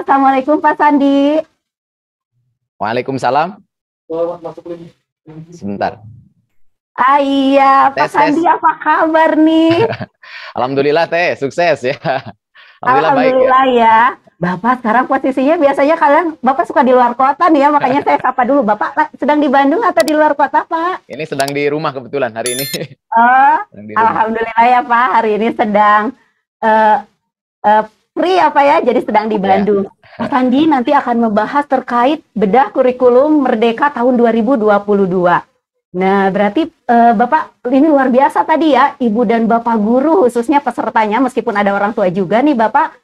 Assalamualaikum Pak Sandi. Waalaikumsalam. Sebentar. Iya, Pak Tes, Sandi tes. apa kabar nih? Alhamdulillah Teh, sukses ya. Alhamdulillah baik ya. Alhamdulillah ya. Bapak sekarang posisinya biasanya Bapak suka di luar kota nih ya, makanya saya sapa dulu. Bapak sedang di Bandung atau di luar kota, Pak? Ini sedang di rumah kebetulan hari ini. Oh, Sedang di rumah. Alhamdulillah ya Pak, hari ini sedang eh, free apa ya, jadi sedang di Ya. Bandung. Pak Sandi nanti akan membahas terkait bedah kurikulum Merdeka tahun 2022. Nah, berarti Bapak ini luar biasa tadi ya, Ibu dan Bapak guru khususnya pesertanya, meskipun ada orang tua juga nih Bapak,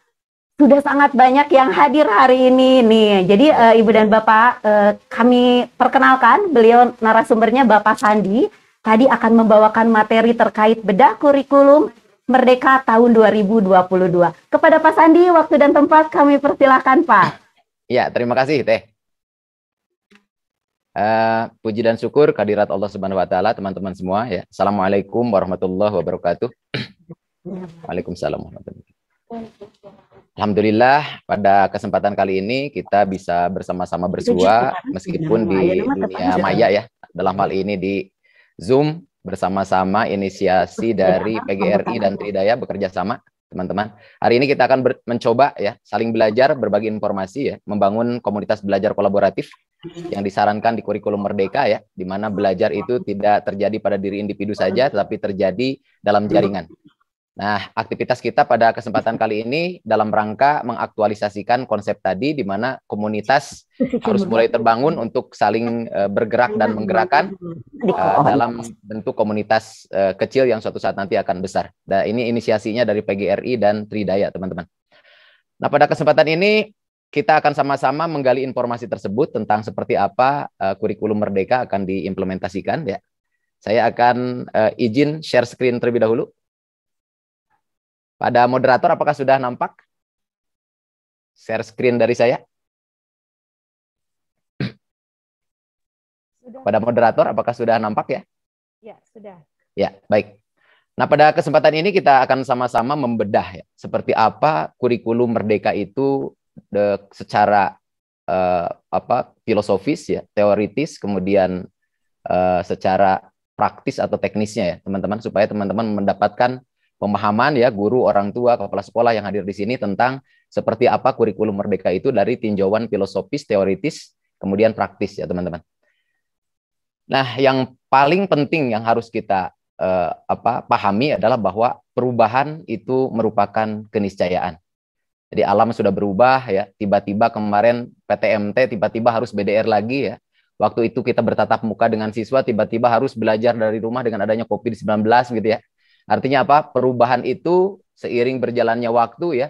sudah sangat banyak yang hadir hari ini nih. Jadi Ibu dan Bapak kami perkenalkan, beliau narasumbernya Bapak Sandi, tadi akan membawakan materi terkait bedah kurikulum Merdeka tahun 2022. Kepada Pak Sandi, waktu dan tempat kami persilahkan Pak. Ya, terima kasih Teh. Puji dan syukur kehadirat Allah Subhanahu wa taala, teman-teman semua ya. Assalamualaikum warahmatullahi wabarakatuh. Waalaikumsalam warahmatullahi wabarakatuh. Alhamdulillah pada kesempatan kali ini kita bisa bersama-sama bersua meskipun di dunia maya ya. Dalam hal ini di Zoom bersama-sama inisiasi dari PGRI dan Tridaya bekerja sama teman-teman. Hari ini kita akan mencoba ya saling belajar, berbagi informasi ya, membangun komunitas belajar kolaboratif yang disarankan di kurikulum Merdeka ya, di mana belajar itu tidak terjadi pada diri individu saja, tetapi terjadi dalam jaringan. Nah, aktivitas kita pada kesempatan kali ini dalam rangka mengaktualisasikan konsep tadi, di mana komunitas harus mulai terbangun untuk saling bergerak dan menggerakkan dalam bentuk komunitas kecil yang suatu saat nanti akan besar. Nah, ini inisiasinya dari PGRI dan Tridaya, teman-teman. Nah, pada kesempatan ini kita akan sama-sama menggali informasi tersebut tentang seperti apa kurikulum Merdeka akan diimplementasikan ya. Saya akan izin share screen terlebih dahulu. Pada moderator apakah sudah nampak share screen dari saya? Sudah. Pada moderator apakah sudah nampak ya? Ya, sudah. Ya, baik. Nah, pada kesempatan ini kita akan sama-sama membedah ya, seperti apa kurikulum Merdeka itu secara filosofis ya, teoritis, kemudian secara praktis atau teknisnya ya, teman-teman, supaya teman-teman mendapatkan pemahaman ya, guru, orang tua, kepala sekolah yang hadir di sini tentang seperti apa kurikulum Merdeka itu dari tinjauan filosofis, teoritis, kemudian praktis ya, teman-teman. Nah, yang paling penting yang harus kita pahami adalah bahwa perubahan itu merupakan keniscayaan. Jadi alam sudah berubah ya, tiba-tiba kemarin PTMT tiba-tiba harus BDR lagi ya. Waktu itu kita bertatap muka dengan siswa, tiba-tiba harus belajar dari rumah dengan adanya COVID-19 gitu ya. Artinya apa? Perubahan itu seiring berjalannya waktu ya,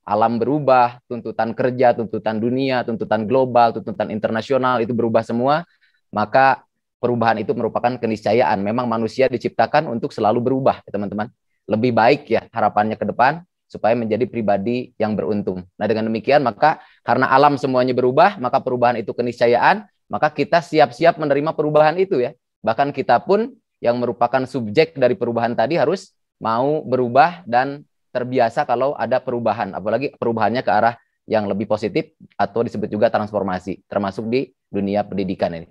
alam berubah, tuntutan kerja, tuntutan dunia, tuntutan global, tuntutan internasional itu berubah semua, maka perubahan itu merupakan keniscayaan. Memang manusia diciptakan untuk selalu berubah, ya, teman-teman. Lebih baik ya harapannya ke depan supaya menjadi pribadi yang beruntung. Nah, dengan demikian maka karena alam semuanya berubah, maka perubahan itu keniscayaan, maka kita siap-siap menerima perubahan itu ya. Bahkan kita pun yang merupakan subjek dari perubahan tadi harus mau berubah dan terbiasa kalau ada perubahan, apalagi perubahannya ke arah yang lebih positif atau disebut juga transformasi, termasuk di dunia pendidikan ini.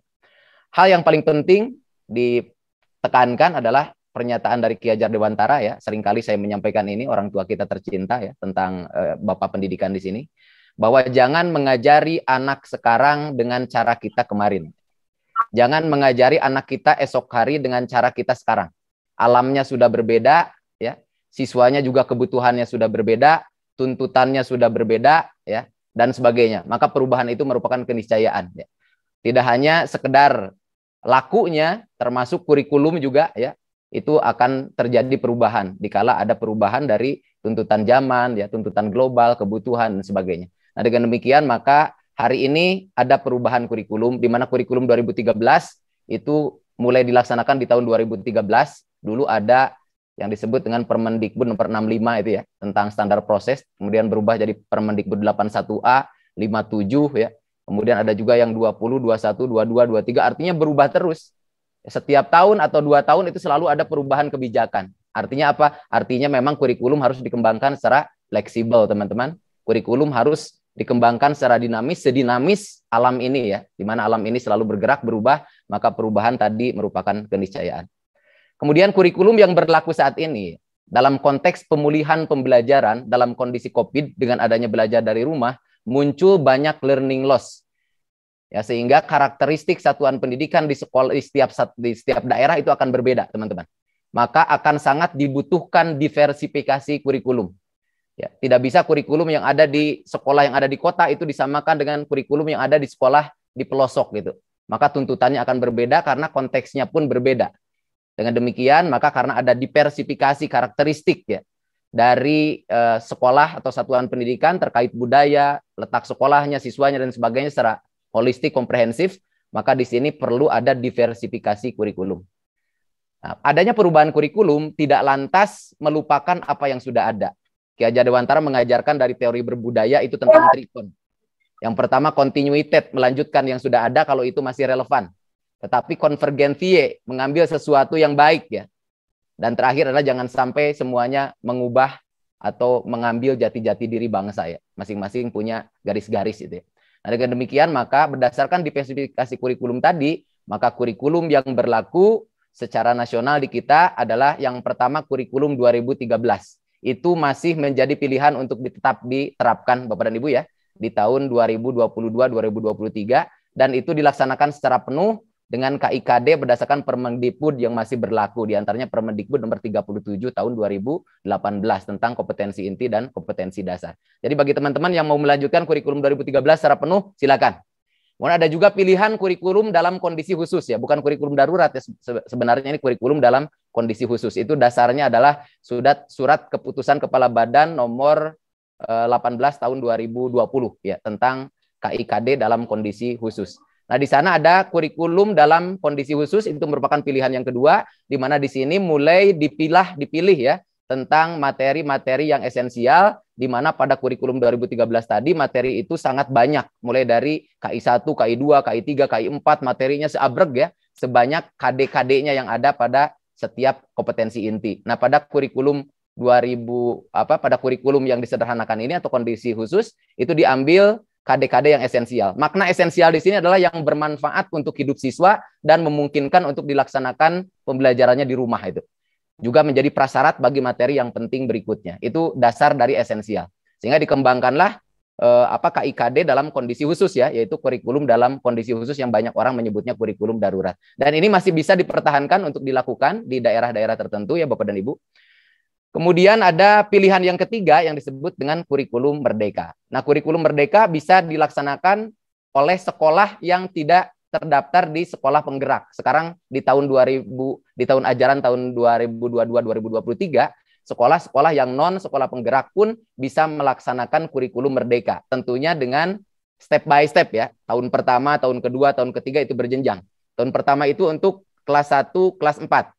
Hal yang paling penting ditekankan adalah pernyataan dari Ki Hajar Dewantara ya, seringkali saya menyampaikan ini, orang tua kita tercinta ya, tentang Bapak Pendidikan di sini, bahwa jangan mengajari anak sekarang dengan cara kita kemarin. Jangan mengajari anak kita esok hari dengan cara kita sekarang. Alamnya sudah berbeda, ya. Siswanya juga kebutuhannya sudah berbeda, tuntutannya sudah berbeda, ya, dan sebagainya. Maka perubahan itu merupakan keniscayaan. Ya. Tidak hanya sekedar lakunya, termasuk kurikulum juga, ya, itu akan terjadi perubahan. Dikala ada perubahan dari tuntutan zaman, ya, tuntutan global, kebutuhan dan sebagainya. Nah, dengan demikian maka hari ini ada perubahan kurikulum, di mana kurikulum 2013 itu mulai dilaksanakan di tahun 2013. Dulu ada yang disebut dengan Permendikbud nomor 65 itu ya, tentang standar proses, kemudian berubah jadi Permendikbud 81A, 57 ya. Kemudian ada juga yang 20, 21, 22, 23, artinya berubah terus. Setiap tahun atau 2 tahun itu selalu ada perubahan kebijakan. Artinya apa? Artinya memang kurikulum harus dikembangkan secara fleksibel, teman-teman. Kurikulum harus dikembangkan secara dinamis, sedinamis alam ini ya, di mana alam ini selalu bergerak, berubah, maka perubahan tadi merupakan keniscayaan. Kemudian kurikulum yang berlaku saat ini, dalam konteks pemulihan pembelajaran, dalam kondisi COVID, dengan adanya belajar dari rumah, muncul banyak learning loss. Ya, sehingga karakteristik satuan pendidikan di sekolah di setiap daerah itu akan berbeda, teman-teman. Maka akan sangat dibutuhkan diversifikasi kurikulum. Ya, tidak bisa kurikulum yang ada di sekolah yang ada di kota itu disamakan dengan kurikulum yang ada di sekolah di pelosok gitu. Maka tuntutannya akan berbeda karena konteksnya pun berbeda. Dengan demikian, maka karena ada diversifikasi karakteristik ya dari sekolah atau satuan pendidikan terkait budaya, letak sekolahnya, siswanya dan sebagainya secara holistik komprehensif, maka di sini perlu ada diversifikasi kurikulum. Nah, adanya perubahan kurikulum tidak lantas melupakan apa yang sudah ada. Ki Hajar Dewantara mengajarkan dari teori berbudaya itu tentang trikon. Yang pertama continuated, melanjutkan yang sudah ada kalau itu masih relevan. Tetapi konvergentie, mengambil sesuatu yang baik ya. Dan terakhir adalah jangan sampai semuanya mengubah atau mengambil jati-jati diri bangsa ya. Masing-masing punya garis-garis itu ya. Nah, dengan demikian maka berdasarkan diversifikasi kurikulum tadi, maka kurikulum yang berlaku secara nasional di kita adalah yang pertama kurikulum 2013. Itu masih menjadi pilihan untuk tetap diterapkan Bapak dan Ibu ya di tahun 2022-2023 dan itu dilaksanakan secara penuh dengan KIKD berdasarkan Permendikbud yang masih berlaku, diantaranya Permendikbud nomor 37 tahun 2018 tentang kompetensi inti dan kompetensi dasar. Jadi bagi teman-teman yang mau melanjutkan kurikulum 2013 secara penuh, silakan. Kemudian ada juga pilihan kurikulum dalam kondisi khusus ya, bukan kurikulum darurat ya, sebenarnya ini kurikulum dalam kondisi khusus. Itu dasarnya adalah surat keputusan Kepala Badan nomor 18 tahun 2020 ya tentang KIKD dalam kondisi khusus. Nah, di sana ada kurikulum dalam kondisi khusus, itu merupakan pilihan yang kedua, di mana di sini mulai dipilih ya tentang materi-materi yang esensial, di mana pada kurikulum 2013 tadi materi itu sangat banyak, mulai dari KI 1, KI 2, KI 3, KI 4, materinya seabrek ya, sebanyak KD-KD-nya yang ada pada setiap kompetensi inti. Nah, pada kurikulum pada kurikulum yang disederhanakan ini atau kondisi khusus itu diambil KD-KD yang esensial. Makna esensial di sini adalah yang bermanfaat untuk hidup siswa dan memungkinkan untuk dilaksanakan pembelajarannya di rumah itu. Juga menjadi prasyarat bagi materi yang penting berikutnya. Itu dasar dari esensial. Sehingga dikembangkanlah KIKD dalam kondisi khusus ya, yaitu kurikulum dalam kondisi khusus yang banyak orang menyebutnya kurikulum darurat. Dan ini masih bisa dipertahankan untuk dilakukan di daerah-daerah tertentu ya Bapak dan Ibu. Kemudian ada pilihan yang ketiga yang disebut dengan kurikulum merdeka. Nah, kurikulum merdeka bisa dilaksanakan oleh sekolah yang tidak terdaftar di sekolah penggerak. Sekarang di tahun ajaran tahun 2022-2023, sekolah-sekolah yang non sekolah penggerak pun bisa melaksanakan kurikulum merdeka. Tentunya dengan step by step ya. Tahun pertama, tahun kedua, tahun ketiga itu berjenjang. Tahun pertama itu untuk kelas 1, kelas 4.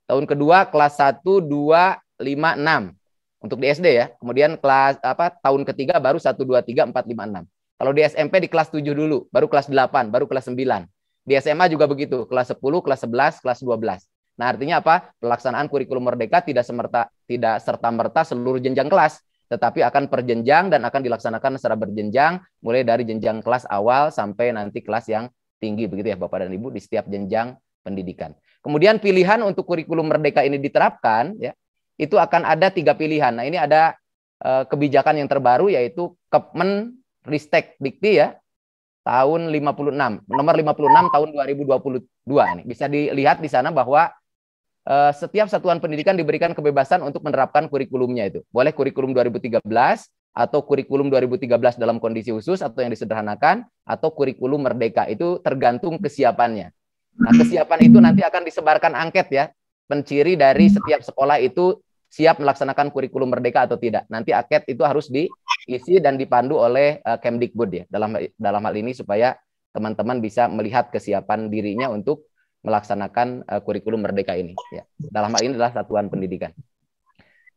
Tahun kedua kelas 1, 2, 5, 6. Untuk di SD ya. Kemudian tahun ketiga baru 1, 2, 3, 4, 5, 6. Kalau di SMP di kelas 7 dulu, baru kelas 8, baru kelas 9. Di SMA juga begitu, kelas 10, kelas 11, kelas 12. Nah, artinya apa? Pelaksanaan kurikulum merdeka tidak serta-merta seluruh jenjang kelas, tetapi akan per jenjang dan akan dilaksanakan secara berjenjang, mulai dari jenjang kelas awal sampai nanti kelas yang tinggi, begitu ya Bapak dan Ibu, di setiap jenjang pendidikan. Kemudian pilihan untuk kurikulum merdeka ini diterapkan, ya, itu akan ada 3 pilihan. Nah, ini ada kebijakan yang terbaru, yaitu Kepmen Ristek Dikti ya, tahun 56, nomor 56 tahun 2022 ini. Bisa dilihat di sana bahwa setiap satuan pendidikan diberikan kebebasan untuk menerapkan kurikulumnya itu. Boleh kurikulum 2013 atau kurikulum 2013 dalam kondisi khusus atau yang disederhanakan atau kurikulum merdeka, itu tergantung kesiapannya. Nah, kesiapan itu nanti akan disebarkan angket ya. Penciri dari setiap sekolah itu siap melaksanakan kurikulum merdeka atau tidak. Nanti angket itu harus diisi dan dipandu oleh Kemdikbud ya. Dalam hal ini supaya teman-teman bisa melihat kesiapan dirinya untuk melaksanakan kurikulum merdeka ini ya. Dalam hal ini adalah satuan pendidikan.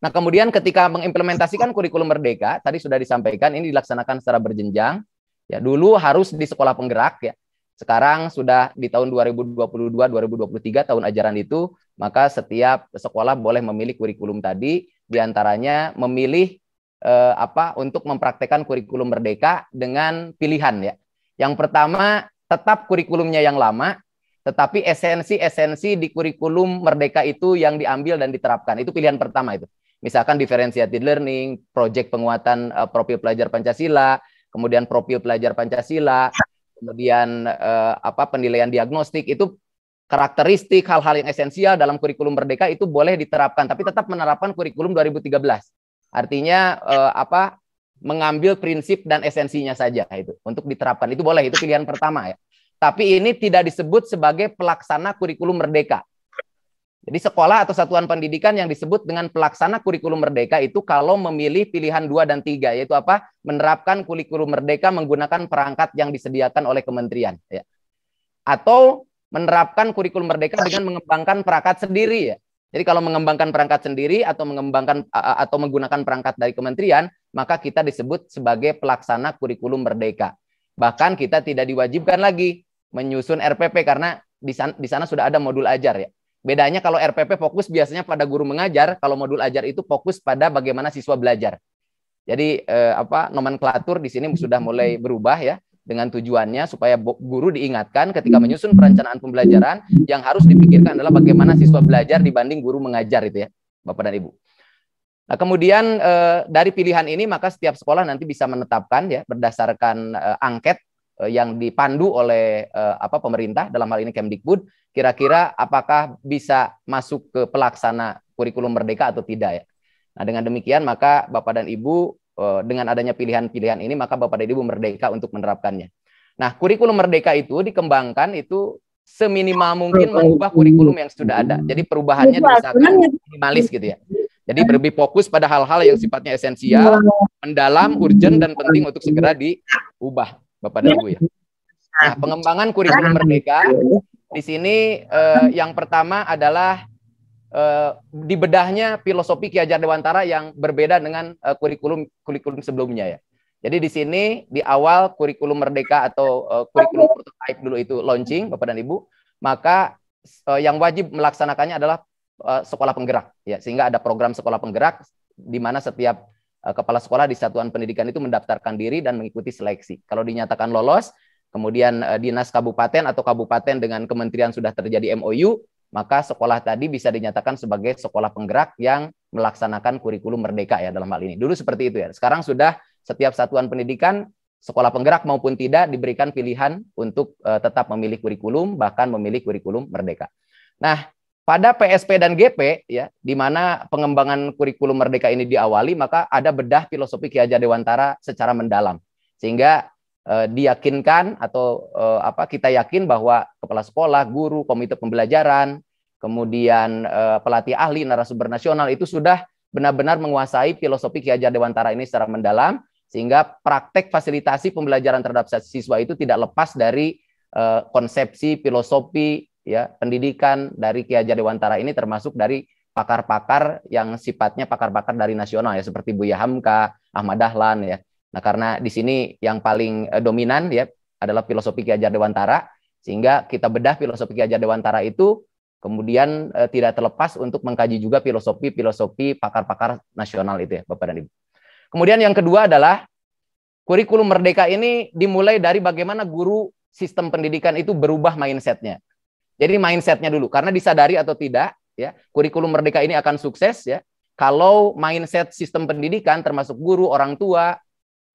Nah, kemudian ketika mengimplementasikan kurikulum merdeka, tadi sudah disampaikan ini dilaksanakan secara berjenjang. Ya, dulu harus di sekolah penggerak ya. Sekarang sudah di tahun 2022-2023 tahun ajaran itu, maka setiap sekolah boleh memilih kurikulum tadi, diantaranya memilih untuk mempraktekkan kurikulum merdeka dengan pilihan ya. Yang pertama, tetap kurikulumnya yang lama, tetapi esensi-esensi di kurikulum merdeka itu yang diambil dan diterapkan. Itu pilihan pertama itu. Misalkan differentiated learning, proyek penguatan profil pelajar Pancasila, kemudian profil pelajar Pancasila, kemudian penilaian diagnostik, itu karakteristik hal-hal yang esensial dalam kurikulum merdeka itu boleh diterapkan, tapi tetap menerapkan kurikulum 2013. Artinya mengambil prinsip dan esensinya saja itu untuk diterapkan. Itu boleh, itu pilihan pertama ya. Tapi ini tidak disebut sebagai pelaksana kurikulum merdeka. Jadi sekolah atau satuan pendidikan yang disebut dengan pelaksana kurikulum merdeka itu kalau memilih pilihan 2 dan 3, yaitu menerapkan kurikulum merdeka menggunakan perangkat yang disediakan oleh kementerian ya. Atau menerapkan kurikulum merdeka dengan mengembangkan perangkat sendiri ya. Jadi kalau mengembangkan perangkat sendiri atau menggunakan perangkat dari kementerian, maka kita disebut sebagai pelaksana kurikulum merdeka. Bahkan kita tidak diwajibkan lagi menyusun RPP karena di sana sudah ada modul ajar ya. Bedanya kalau RPP fokus biasanya pada guru mengajar, kalau modul ajar itu fokus pada bagaimana siswa belajar. Jadi nomenklatur di sini sudah mulai berubah ya, dengan tujuannya supaya guru diingatkan ketika menyusun perencanaan pembelajaran yang harus dipikirkan adalah bagaimana siswa belajar dibanding guru mengajar itu ya, Bapak dan Ibu. Nah, kemudian dari pilihan ini maka setiap sekolah nanti bisa menetapkan ya berdasarkan angket yang dipandu oleh pemerintah, dalam hal ini Kemdikbud, kira-kira apakah bisa masuk ke pelaksana kurikulum merdeka atau tidak ya. Nah, dengan demikian maka Bapak dan Ibu dengan adanya pilihan-pilihan ini maka Bapak dan Ibu merdeka untuk menerapkannya. Nah, kurikulum merdeka itu dikembangkan itu seminimal mungkin mengubah kurikulum yang sudah ada. Jadi perubahannya diusahakan minimalis gitu ya. Jadi lebih fokus pada hal-hal yang sifatnya esensial, mendalam, urgent, dan penting untuk segera diubah, Bapak dan Ibu ya. Nah, pengembangan kurikulum merdeka di sini yang pertama adalah di bedahnya filosofi Ki Hajar Dewantara yang berbeda dengan kurikulum sebelumnya ya. Jadi di sini di awal kurikulum merdeka atau kurikulum prototype dulu itu launching Bapak dan Ibu, maka yang wajib melaksanakannya adalah sekolah penggerak ya, sehingga ada program sekolah penggerak di mana setiap kepala sekolah di satuan pendidikan itu mendaftarkan diri dan mengikuti seleksi. Kalau dinyatakan lolos, kemudian dinas kabupaten atau kabupaten dengan kementerian sudah terjadi MOU, maka sekolah tadi bisa dinyatakan sebagai sekolah penggerak yang melaksanakan kurikulum merdeka ya dalam hal ini. Dulu seperti itu ya. Sekarang sudah setiap satuan pendidikan, sekolah penggerak maupun tidak, diberikan pilihan untuk tetap memilih kurikulum, bahkan memilih kurikulum merdeka. Nah, pada PSP dan GP ya, di mana pengembangan kurikulum merdeka ini diawali, maka ada bedah filosofi Ki Hajar Dewantara secara mendalam. Sehingga diyakinkan atau kita yakin bahwa kepala sekolah, guru, komite pembelajaran, kemudian pelatih ahli, narasumber nasional itu sudah benar-benar menguasai filosofi Ki Hajar Dewantara ini secara mendalam, sehingga praktek fasilitasi pembelajaran terhadap siswa itu tidak lepas dari konsepsi filosofi ya pendidikan dari Ki Hajar Dewantara ini, termasuk dari pakar-pakar yang sifatnya pakar-pakar dari nasional ya, seperti Buya Hamka, Ahmad Dahlan ya. Nah, karena di sini yang paling dominan ya adalah filosofi Ki Hajar Dewantara, sehingga kita bedah filosofi Ki Hajar Dewantara itu kemudian tidak terlepas untuk mengkaji juga filosofi pakar-pakar nasional itu ya, Bapak dan Ibu. Kemudian yang kedua adalah kurikulum merdeka ini dimulai dari bagaimana guru sistem pendidikan itu berubah mindsetnya. Jadi mindsetnya dulu, karena disadari atau tidak ya, kurikulum merdeka ini akan sukses ya kalau mindset sistem pendidikan termasuk guru, orang tua,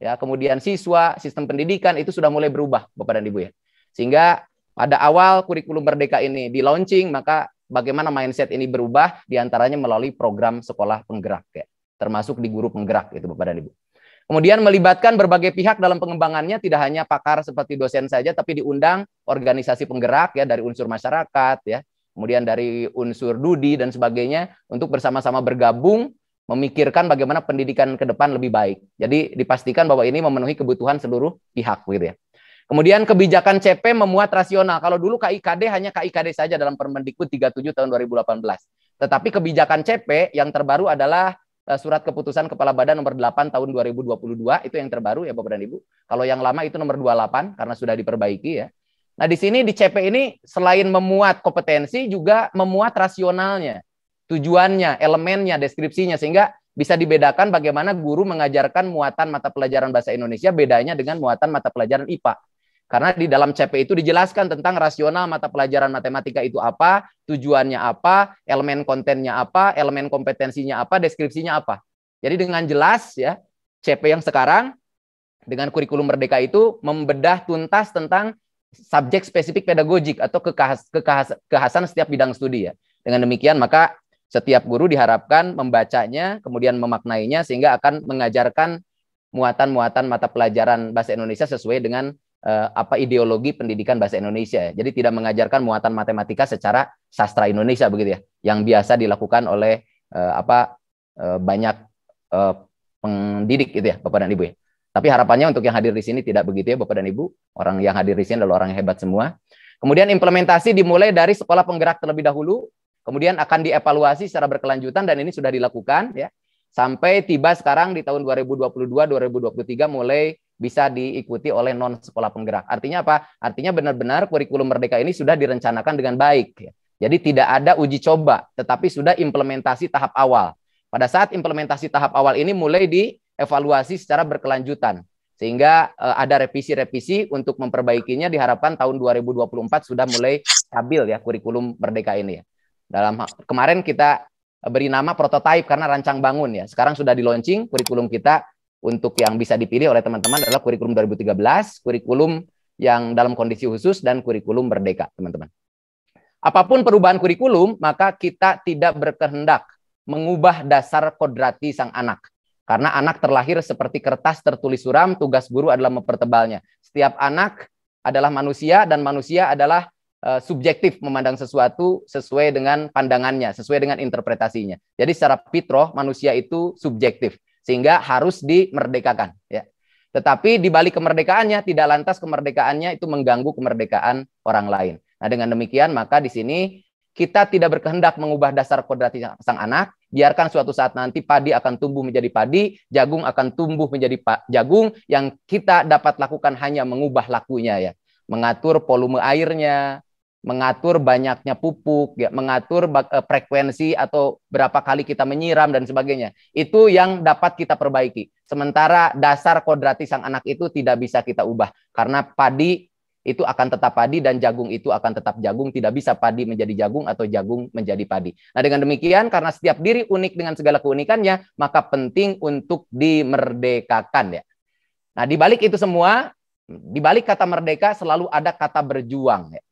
ya, kemudian siswa, sistem pendidikan itu sudah mulai berubah, Bapak dan Ibu ya. Sehingga pada awal kurikulum merdeka ini di launching, maka bagaimana mindset ini berubah diantaranya melalui program sekolah penggerak ya, termasuk di guru penggerak itu Bapak dan Ibu. Kemudian melibatkan berbagai pihak dalam pengembangannya, tidak hanya pakar seperti dosen saja, tapi diundang organisasi penggerak ya dari unsur masyarakat ya, kemudian dari unsur DUDI dan sebagainya untuk bersama-sama bergabung memikirkan bagaimana pendidikan ke depan lebih baik. Jadi dipastikan bahwa ini memenuhi kebutuhan seluruh pihak gitu ya. Kemudian kebijakan CP memuat rasional. Kalau dulu KIKD hanya KIKD saja dalam Permendikbud 37 tahun 2018. Tetapi kebijakan CP yang terbaru adalah Surat Keputusan Kepala Badan nomor 8 tahun 2022, itu yang terbaru ya Bapak dan Ibu. Kalau yang lama itu nomor 28 karena sudah diperbaiki ya. Nah, di sini di CP ini selain memuat kompetensi juga memuat rasionalnya, tujuannya, elemennya, deskripsinya, sehingga bisa dibedakan bagaimana guru mengajarkan muatan mata pelajaran bahasa Indonesia bedanya dengan muatan mata pelajaran IPA. Karena di dalam CP itu dijelaskan tentang rasional mata pelajaran matematika itu apa, tujuannya apa, elemen kontennya apa, elemen kompetensinya apa, deskripsinya apa. Jadi dengan jelas ya, CP yang sekarang dengan kurikulum Merdeka itu membedah tuntas tentang subjek spesifik pedagogik atau kekhasan setiap bidang studi ya. Dengan demikian maka setiap guru diharapkan membacanya, kemudian memaknainya sehingga akan mengajarkan muatan-muatan mata pelajaran bahasa Indonesia sesuai dengan apa ideologi pendidikan bahasa Indonesia. Jadi tidak mengajarkan muatan matematika secara sastra Indonesia begitu ya, yang biasa dilakukan oleh banyak pendidik itu ya, Bapak dan Ibu ya. Tapi harapannya untuk yang hadir di sini tidak begitu ya, Bapak dan Ibu. Orang yang hadir di sini adalah orang yang hebat semua. Kemudian implementasi dimulai dari sekolah penggerak terlebih dahulu, kemudian akan dievaluasi secara berkelanjutan dan ini sudah dilakukan ya. Sampai tiba sekarang di tahun 2022-2023 mulai bisa diikuti oleh non sekolah penggerak. Artinya apa? Artinya benar-benar kurikulum Merdeka ini sudah direncanakan dengan baik ya. Jadi tidak ada uji coba, tetapi sudah implementasi tahap awal. Pada saat implementasi tahap awal ini mulai dievaluasi secara berkelanjutan. Sehingga ada revisi-revisi untuk memperbaikinya diharapkan tahun 2024 sudah mulai stabil ya kurikulum Merdeka ini ya. Kemarin kita beri nama prototipe karena rancang bangun ya. Sekarang sudah di-launching kurikulum kita untuk yang bisa dipilih oleh teman-teman adalah kurikulum 2013, kurikulum yang dalam kondisi khusus dan kurikulum Merdeka, teman-teman. Apapun perubahan kurikulum, maka kita tidak berkehendak mengubah dasar kodrati sang anak. Karena anak terlahir seperti kertas tertulis suram, tugas guru adalah mempertebalnya. Setiap anak adalah manusia dan manusia adalah subjektif memandang sesuatu sesuai dengan pandangannya, sesuai dengan interpretasinya. Jadi secara fitrah manusia itu subjektif, sehingga harus dimerdekakan. Ya. Tetapi di balik kemerdekaannya, tidak lantas kemerdekaannya itu mengganggu kemerdekaan orang lain. Nah dengan demikian maka di sini kita tidak berkehendak mengubah dasar kodrati sang anak, biarkan suatu saat nanti padi akan tumbuh menjadi padi, jagung akan tumbuh menjadi jagung, yang kita dapat lakukan hanya mengubah lakunya ya. Mengatur volume airnya, mengatur banyaknya pupuk, ya, mengatur frekuensi atau berapa kali kita menyiram dan sebagainya. Itu yang dapat kita perbaiki. Sementara dasar kodrati sang anak itu tidak bisa kita ubah. Karena padi itu akan tetap padi dan jagung itu akan tetap jagung. Tidak bisa padi menjadi jagung atau jagung menjadi padi. Nah dengan demikian karena setiap diri unik dengan segala keunikannya, maka penting untuk dimerdekakan ya. Nah di balik itu semua, di balik kata merdeka selalu ada kata berjuang ya.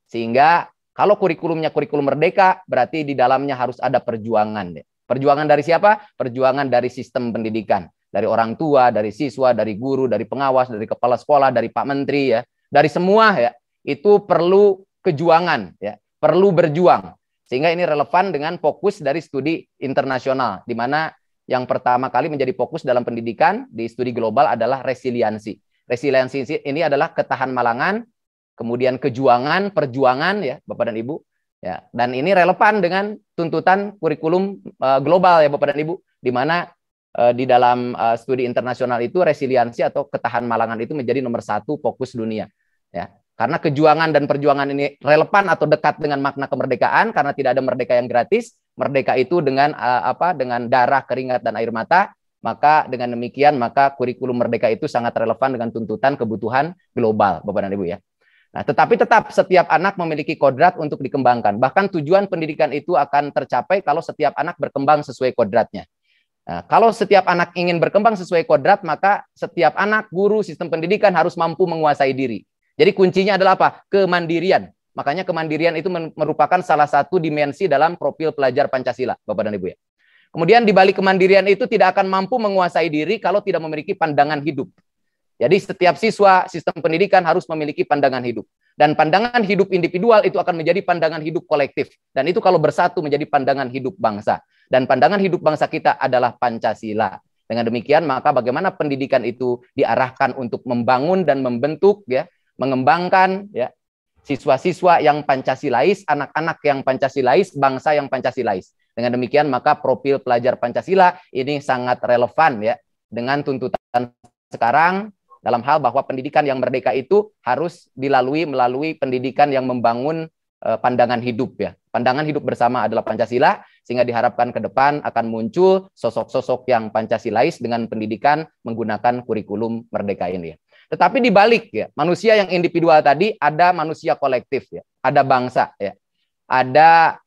Sehingga kalau kurikulumnya kurikulum merdeka, berarti di dalamnya harus ada perjuangan. Ya. Perjuangan dari siapa? Perjuangan dari sistem pendidikan. Dari orang tua, dari siswa, dari guru, dari pengawas, dari kepala sekolah, dari Pak Menteri, ya, dari semua ya. Itu perlu kejuangan, ya, perlu berjuang. Sehingga ini relevan dengan fokus dari studi internasional, di mana yang pertama kali menjadi fokus dalam pendidikan di studi global adalah resiliensi. Resiliensi ini adalah ketahan malangan, kemudian kejuangan, perjuangan ya Bapak dan Ibu. Ya, dan ini relevan dengan tuntutan kurikulum global ya Bapak dan Ibu, di mana di dalam studi internasional itu resiliensi atau ketahan malangan itu menjadi nomor 1 fokus dunia. Ya, karena kejuangan dan perjuangan ini relevan atau dekat dengan makna kemerdekaan, karena tidak ada merdeka yang gratis. Merdeka itu dengan dengan darah, keringat dan air mata. Maka dengan demikian maka kurikulum merdeka itu sangat relevan dengan tuntutan kebutuhan global Bapak dan Ibu ya. Nah, tetapi tetap setiap anak memiliki kodrat untuk dikembangkan. Bahkan tujuan pendidikan itu akan tercapai kalau setiap anak berkembang sesuai kodratnya. Nah, kalau setiap anak ingin berkembang sesuai kodrat, maka setiap anak, guru, sistem pendidikan harus mampu menguasai diri. Jadi kuncinya adalah apa? Kemandirian. Makanya kemandirian itu merupakan salah satu dimensi dalam profil pelajar Pancasila, Bapak dan Ibu ya. Kemudian di balik kemandirian itu tidak akan mampu menguasai diri kalau tidak memiliki pandangan hidup. Jadi setiap siswa sistem pendidikan harus memiliki pandangan hidup. Dan pandangan hidup individual itu akan menjadi pandangan hidup kolektif. Dan itu kalau bersatu menjadi pandangan hidup bangsa. Dan pandangan hidup bangsa kita adalah Pancasila. Dengan demikian maka bagaimana pendidikan itu diarahkan untuk membangun dan membentuk ya, mengembangkan ya siswa-siswa yang Pancasilais, anak-anak yang Pancasilais, bangsa yang Pancasilais. Dengan demikian maka profil pelajar Pancasila ini sangat relevan ya dengan tuntutan sekarang dalam hal bahwa pendidikan yang merdeka itu harus dilalui melalui pendidikan yang membangun pandangan hidup ya. Pandangan hidup bersama adalah Pancasila, sehingga diharapkan ke depan akan muncul sosok-sosok yang Pancasilais dengan pendidikan menggunakan kurikulum Merdeka ini. Tetapi dibalik ya, manusia yang individual tadi ada manusia kolektif ya, ada bangsa ya, ada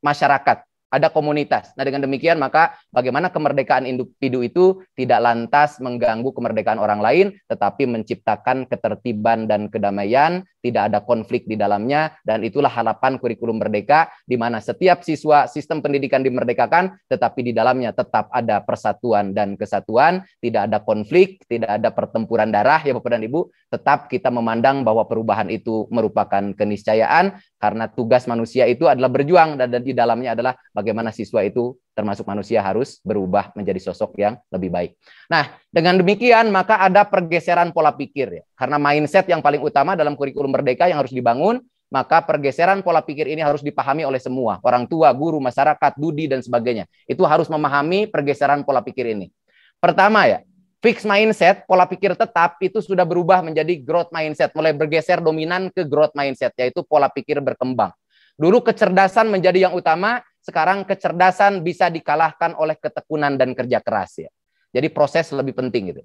masyarakat, ada komunitas. Nah, dengan demikian maka bagaimana kemerdekaan individu itu tidak lantas mengganggu kemerdekaan orang lain, tetapi menciptakan ketertiban dan kedamaian, tidak ada konflik di dalamnya, dan itulah harapan kurikulum merdeka, di mana setiap siswa sistem pendidikan dimerdekakan, tetapi di dalamnya tetap ada persatuan dan kesatuan, tidak ada konflik, tidak ada pertempuran darah ya Bapak dan Ibu, tetap kita memandang bahwa perubahan itu merupakan keniscayaan, karena tugas manusia itu adalah berjuang, dan di dalamnya adalah bagaimana siswa itu termasuk manusia harus berubah menjadi sosok yang lebih baik. Nah, dengan demikian maka ada pergeseran pola pikir ya. Karena mindset yang paling utama dalam kurikulum merdeka yang harus dibangun, maka pergeseran pola pikir ini harus dipahami oleh semua, orang tua, guru, masyarakat, dudi dan sebagainya. Itu harus memahami pergeseran pola pikir ini. Pertama ya, fixed mindset, pola pikir tetap itu sudah berubah menjadi growth mindset, mulai bergeser dominan ke growth mindset, yaitu pola pikir berkembang. Dulu kecerdasan menjadi yang utama, sekarang kecerdasan bisa dikalahkan oleh ketekunan dan kerja keras ya. Jadi proses lebih penting gitu.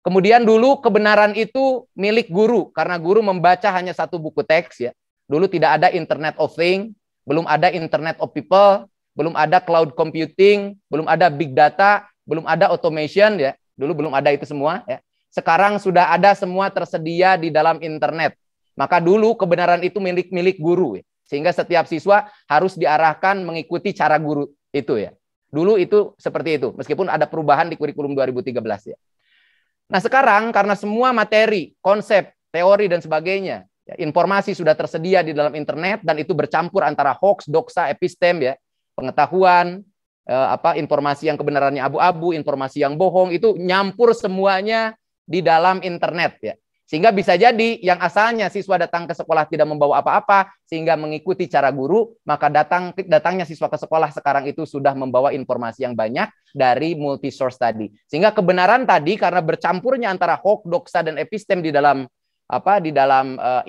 Kemudian dulu kebenaran itu milik guru, karena guru membaca hanya satu buku teks ya. Dulu tidak ada Internet of Things, belum ada Internet of People, belum ada cloud computing, belum ada big data, belum ada automation ya. Dulu belum ada itu semua ya. Sekarang sudah ada semua tersedia di dalam internet. Maka dulu kebenaran itu milik guru ya. Sehingga setiap siswa harus diarahkan mengikuti cara guru itu ya. Dulu itu seperti itu, meskipun ada perubahan di kurikulum 2013 ya. Nah sekarang karena semua materi, konsep, teori dan sebagainya, ya, informasi sudah tersedia di dalam internet dan itu bercampur antara hoax, doxa, epistem ya, pengetahuan, informasi yang kebenarannya abu-abu, informasi yang bohong itu nyampur semuanya di dalam internet ya. Sehingga bisa jadi yang asalnya siswa datang ke sekolah tidak membawa apa-apa, sehingga mengikuti cara guru, maka datangnya siswa ke sekolah sekarang itu sudah membawa informasi yang banyak dari multi-source tadi. Sehingga kebenaran tadi karena bercampurnya antara hoax, doxa, dan epistem di dalam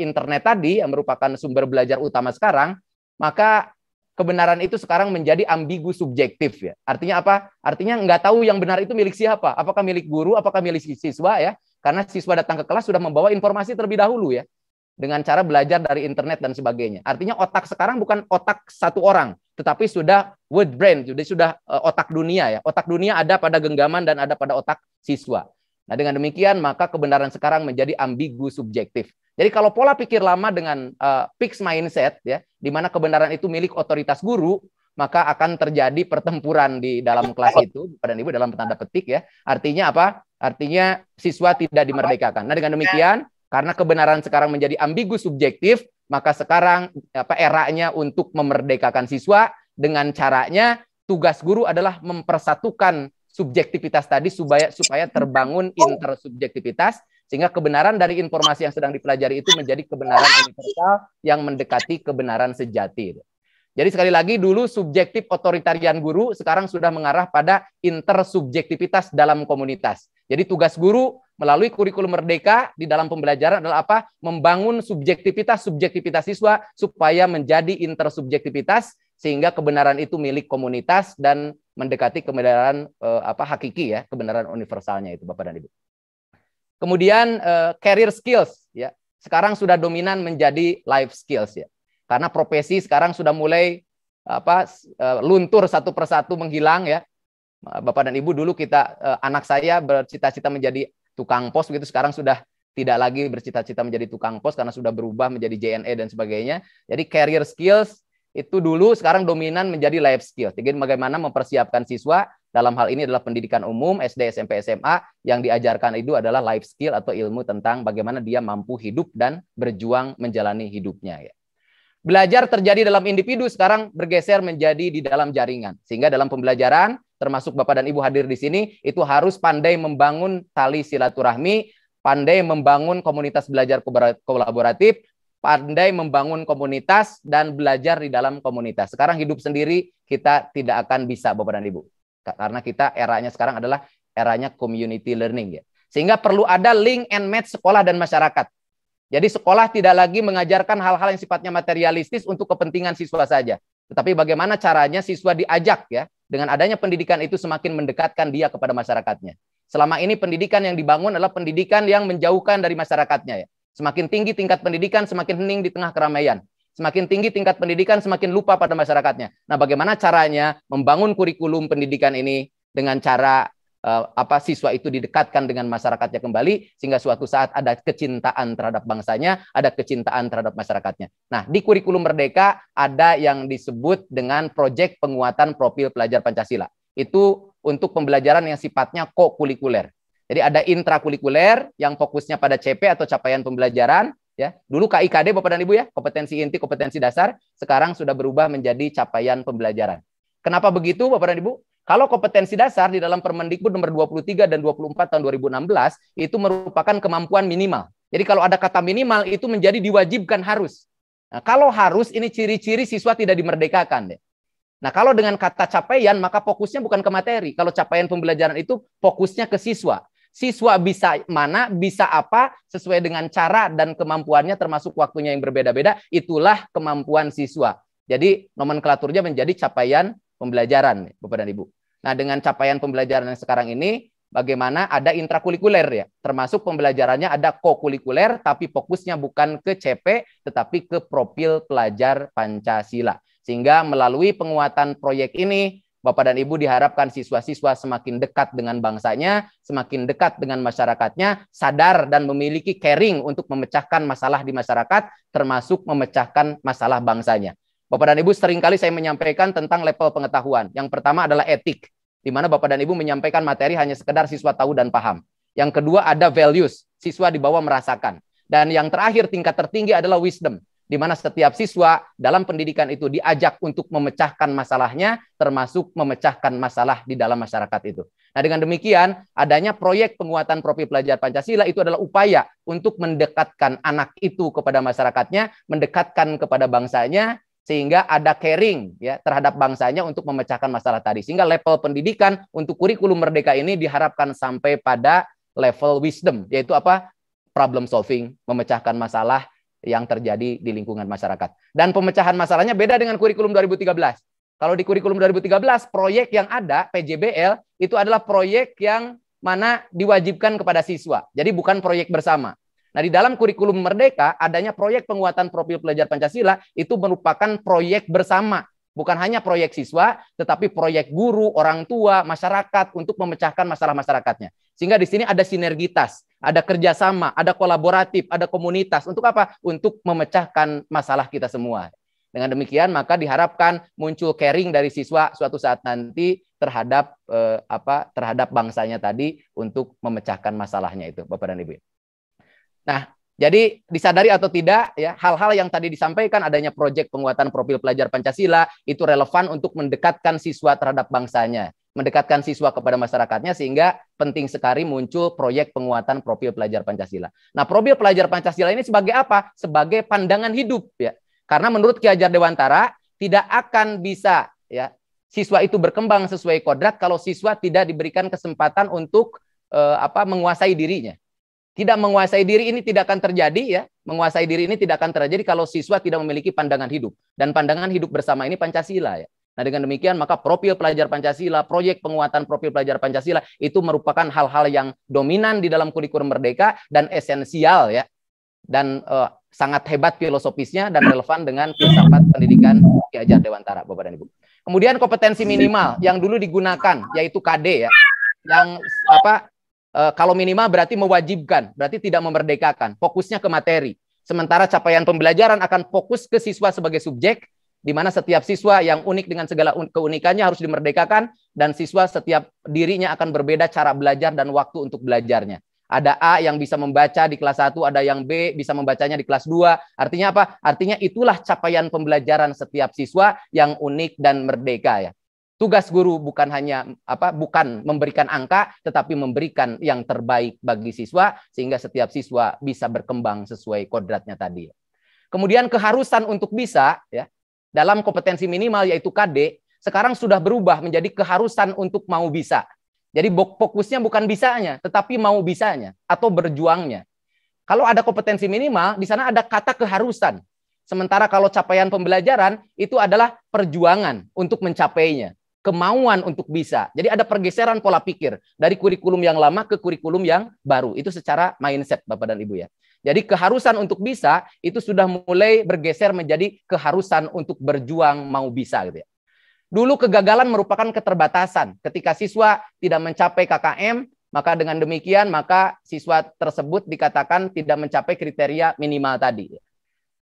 internet tadi, yang merupakan sumber belajar utama sekarang, maka kebenaran itu sekarang menjadi ambigu subjektif ya. Artinya apa? Artinya nggak tahu yang benar itu milik siapa. Apakah milik guru, apakah milik siswa ya? Karena siswa datang ke kelas sudah membawa informasi terlebih dahulu ya. Dengan cara belajar dari internet dan sebagainya. Artinya otak sekarang bukan otak satu orang, tetapi sudah word brain, sudah otak dunia ya. Otak dunia ada pada genggaman dan ada pada otak siswa. Nah, dengan demikian maka kebenaran sekarang menjadi ambigu subjektif. Jadi kalau pola pikir lama dengan fixed mindset ya, di mana kebenaran itu milik otoritas guru, maka akan terjadi pertempuran di dalam kelas itu, Bapak dan Ibu, dalam tanda petik ya. Artinya apa? Artinya siswa tidak dimerdekakan. Nah, dengan demikian karena kebenaran sekarang menjadi ambigu subjektif, maka sekarang eranya untuk memerdekakan siswa dengan caranya tugas guru adalah mempersatukan subjektivitas tadi supaya terbangun intersubjektivitas, sehingga kebenaran dari informasi yang sedang dipelajari itu menjadi kebenaran universal yang mendekati kebenaran sejati. Jadi sekali lagi dulu subjektif otoritarian guru, sekarang sudah mengarah pada intersubjektivitas dalam komunitas. Jadi tugas guru melalui kurikulum merdeka di dalam pembelajaran adalah apa? Membangun subjektivitas siswa supaya menjadi intersubjektivitas, sehingga kebenaran itu milik komunitas dan mendekati kebenaran hakiki ya, kebenaran universalnya itu Bapak dan Ibu. Kemudian career skills ya. Sekarang sudah dominan menjadi life skills ya. Karena profesi sekarang sudah mulai luntur satu persatu menghilang ya. Bapak dan Ibu, dulu anak saya bercita-cita menjadi tukang pos begitu, sekarang sudah tidak lagi bercita-cita menjadi tukang pos karena sudah berubah menjadi JNE dan sebagainya. Jadi career skills itu dulu sekarang dominan menjadi life skills. Jadi bagaimana mempersiapkan siswa dalam hal ini adalah pendidikan umum SD, SMP, SMA, yang diajarkan itu adalah life skill atau ilmu tentang bagaimana dia mampu hidup dan berjuang menjalani hidupnya ya. Belajar terjadi dalam individu, sekarang bergeser menjadi di dalam jaringan. Sehingga dalam pembelajaran, termasuk Bapak dan Ibu hadir di sini, itu harus pandai membangun tali silaturahmi, pandai membangun komunitas belajar kolaboratif, pandai membangun komunitas dan belajar di dalam komunitas. Sekarang hidup sendiri kita tidak akan bisa Bapak dan Ibu. Karena kita eranya sekarang adalah eranya community learning ya. Sehingga perlu ada link and match sekolah dan masyarakat. Jadi sekolah tidak lagi mengajarkan hal-hal yang sifatnya materialistis untuk kepentingan siswa saja. tetapi bagaimana caranya siswa diajak ya, dengan adanya pendidikan itu semakin mendekatkan dia kepada masyarakatnya. Selama ini pendidikan yang dibangun adalah pendidikan yang menjauhkan dari masyarakatnya ya. Semakin tinggi tingkat pendidikan, semakin hening di tengah keramaian. Semakin tinggi tingkat pendidikan, semakin lupa pada masyarakatnya. Nah, bagaimana caranya membangun kurikulum pendidikan ini dengan cara siswa itu didekatkan dengan masyarakatnya kembali, sehingga suatu saat ada kecintaan terhadap bangsanya, ada kecintaan terhadap masyarakatnya. Nah, di kurikulum Merdeka ada yang disebut dengan proyek penguatan profil pelajar Pancasila. Itu untuk pembelajaran yang sifatnya kokurikuler. Jadi ada intrakurikuler yang fokusnya pada CP atau capaian pembelajaran. Ya, dulu KIKD Bapak dan Ibu ya, kompetensi inti, kompetensi dasar, sekarang sudah berubah menjadi capaian pembelajaran. Kenapa begitu Bapak dan Ibu? Kalau kompetensi dasar di dalam Permendikbud nomor 23 dan 24 tahun 2016 itu merupakan kemampuan minimal. Jadi kalau ada kata minimal itu menjadi diwajibkan harus. Nah, kalau harus ini ciri-ciri siswa tidak dimerdekakan. Nah, kalau dengan kata capaian maka fokusnya bukan ke materi. Kalau capaian pembelajaran itu fokusnya ke siswa. Siswa bisa mana, bisa apa, sesuai dengan cara dan kemampuannya termasuk waktunya yang berbeda-beda, itulah kemampuan siswa. Jadi nomenklaturnya menjadi capaian pembelajaran, Bapak dan Ibu. Nah, dengan capaian pembelajaran yang sekarang ini, bagaimana ada intrakurikuler ya, termasuk pembelajarannya ada kokurikuler, tapi fokusnya bukan ke CP, tetapi ke profil pelajar Pancasila. Sehingga melalui penguatan proyek ini, Bapak dan Ibu diharapkan siswa-siswa semakin dekat dengan bangsanya, semakin dekat dengan masyarakatnya, sadar dan memiliki caring untuk memecahkan masalah di masyarakat, termasuk memecahkan masalah bangsanya. Bapak dan Ibu, seringkali saya menyampaikan tentang level pengetahuan. Yang pertama adalah etik, di mana Bapak dan Ibu menyampaikan materi hanya sekedar siswa tahu dan paham. Yang kedua ada values, siswa dibawa merasakan. Dan yang terakhir tingkat tertinggi adalah wisdom, di mana setiap siswa dalam pendidikan itu diajak untuk memecahkan masalahnya, termasuk memecahkan masalah di dalam masyarakat itu. Nah, dengan demikian, adanya proyek penguatan profil pelajar Pancasila itu adalah upaya untuk mendekatkan anak itu kepada masyarakatnya, mendekatkan kepada bangsanya, sehingga ada caring ya terhadap bangsanya untuk memecahkan masalah tadi. Sehingga level pendidikan untuk kurikulum Merdeka ini diharapkan sampai pada level wisdom, yaitu apa? Problem solving, memecahkan masalah yang terjadi di lingkungan masyarakat. Dan pemecahan masalahnya beda dengan kurikulum 2013. Kalau di kurikulum 2013, proyek yang ada, PJBL, itu adalah proyek yang mana diwajibkan kepada siswa. Jadi bukan proyek bersama. Nah, di dalam kurikulum Merdeka, adanya proyek penguatan profil pelajar Pancasila, itu merupakan proyek bersama. Bukan hanya proyek siswa, tetapi proyek guru, orang tua, masyarakat, untuk memecahkan masalah masyarakatnya. Sehingga di sini ada sinergitas, ada kerjasama, ada kolaboratif, ada komunitas. Untuk apa? Untuk memecahkan masalah kita semua. Dengan demikian, maka diharapkan muncul caring dari siswa suatu saat nanti terhadap terhadap bangsanya tadi untuk memecahkan masalahnya itu, Bapak dan Ibu. Nah, jadi disadari atau tidak ya, hal-hal yang tadi disampaikan adanya proyek penguatan profil pelajar Pancasila itu relevan untuk mendekatkan siswa terhadap bangsanya, mendekatkan siswa kepada masyarakatnya, sehingga penting sekali muncul proyek penguatan profil pelajar Pancasila. Nah, profil pelajar Pancasila ini sebagai apa? Sebagai pandangan hidup ya. Karena menurut Ki Hajar Dewantara tidak akan bisa ya siswa itu berkembang sesuai kodrat kalau siswa tidak diberikan kesempatan untuk menguasai dirinya. Tidak menguasai diri ini tidak akan terjadi ya. Menguasai diri ini tidak akan terjadi kalau siswa tidak memiliki pandangan hidup. Dan pandangan hidup bersama ini Pancasila ya. Nah, dengan demikian maka profil pelajar Pancasila, proyek penguatan profil pelajar Pancasila itu merupakan hal-hal yang dominan di dalam kurikulum Merdeka dan esensial ya. Dan sangat hebat filosofisnya dan relevan dengan filsafat pendidikan Ki Hajar Dewantara, Bapak dan Ibu. Kemudian kompetensi minimal yang dulu digunakan yaitu KD ya. Yang kalau minimal berarti mewajibkan, berarti tidak memerdekakan, fokusnya ke materi. Sementara capaian pembelajaran akan fokus ke siswa sebagai subjek, di mana setiap siswa yang unik dengan segala keunikannya harus dimerdekakan, dan siswa setiap dirinya akan berbeda cara belajar dan waktu untuk belajarnya. Ada A yang bisa membaca di kelas 1, ada yang B bisa membacanya di kelas 2. Artinya apa? Artinya itulah capaian pembelajaran setiap siswa yang unik dan merdeka ya. Tugas guru bukan hanya bukan memberikan angka, tetapi memberikan yang terbaik bagi siswa sehingga setiap siswa bisa berkembang sesuai kodratnya tadi. Kemudian keharusan untuk bisa ya dalam kompetensi minimal yaitu KD sekarang sudah berubah menjadi keharusan untuk mau bisa. Jadi fokusnya bukan bisanya, tetapi mau bisanya atau berjuangnya. Kalau ada kompetensi minimal, di sana ada kata keharusan. Sementara kalau capaian pembelajaran itu adalah perjuangan untuk mencapainya, kemauan untuk bisa. Jadi ada pergeseran pola pikir dari kurikulum yang lama ke kurikulum yang baru. Itu secara mindset Bapak dan Ibu ya. Jadi keharusan untuk bisa itu sudah mulai bergeser menjadi keharusan untuk berjuang mau bisa gitu ya. Dulu kegagalan merupakan keterbatasan. Ketika siswa tidak mencapai KKM, maka dengan demikian maka siswa tersebut dikatakan tidak mencapai kriteria minimal tadi.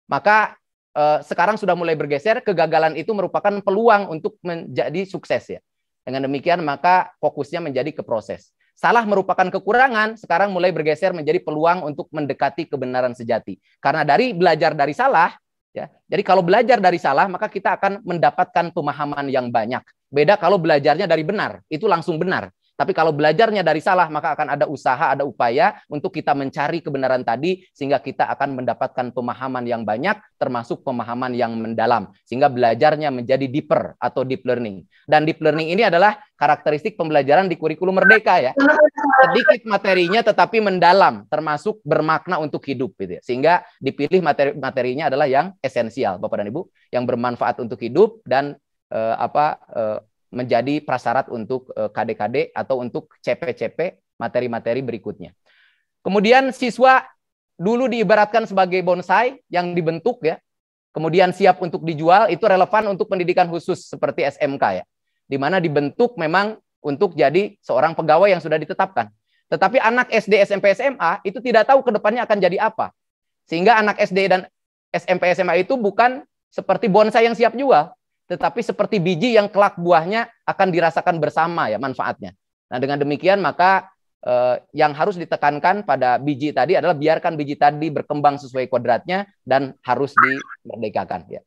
Maka sekarang sudah mulai bergeser, kegagalan itu merupakan peluang untuk menjadi sukses ya. Dengan demikian maka fokusnya menjadi ke proses. Salah merupakan kekurangan, sekarang mulai bergeser menjadi peluang untuk mendekati kebenaran sejati. Karena dari belajar dari salah, ya. Jadi kalau belajar dari salah, maka kita akan mendapatkan pemahaman yang banyak. Beda kalau belajarnya dari benar, itu langsung benar. Tapi kalau belajarnya dari salah, maka akan ada usaha, ada upaya untuk kita mencari kebenaran tadi, sehingga kita akan mendapatkan pemahaman yang banyak, termasuk pemahaman yang mendalam. Sehingga belajarnya menjadi deeper atau deep learning. Dan deep learning ini adalah karakteristik pembelajaran di kurikulum Merdeka ya. Sedikit materinya tetapi mendalam, termasuk bermakna untuk hidup. Gitu ya. Sehingga dipilih materinya adalah yang esensial, Bapak dan Ibu, yang bermanfaat untuk hidup dan menjadi prasyarat untuk KD-KD atau untuk CP-CP materi-materi berikutnya. Kemudian siswa dulu diibaratkan sebagai bonsai yang dibentuk ya, kemudian siap untuk dijual, itu relevan untuk pendidikan khusus seperti SMK ya, di mana dibentuk memang untuk jadi seorang pegawai yang sudah ditetapkan. Tetapi anak SD, SMP, SMA itu tidak tahu ke depannya akan jadi apa. Sehingga anak SD dan SMP, SMA itu bukan seperti bonsai yang siap jual, tetapi seperti biji yang kelak buahnya akan dirasakan bersama ya manfaatnya. Nah dengan demikian maka yang harus ditekankan pada biji tadi adalah biarkan biji tadi berkembang sesuai kodratnya dan harus dimerdekakan ya.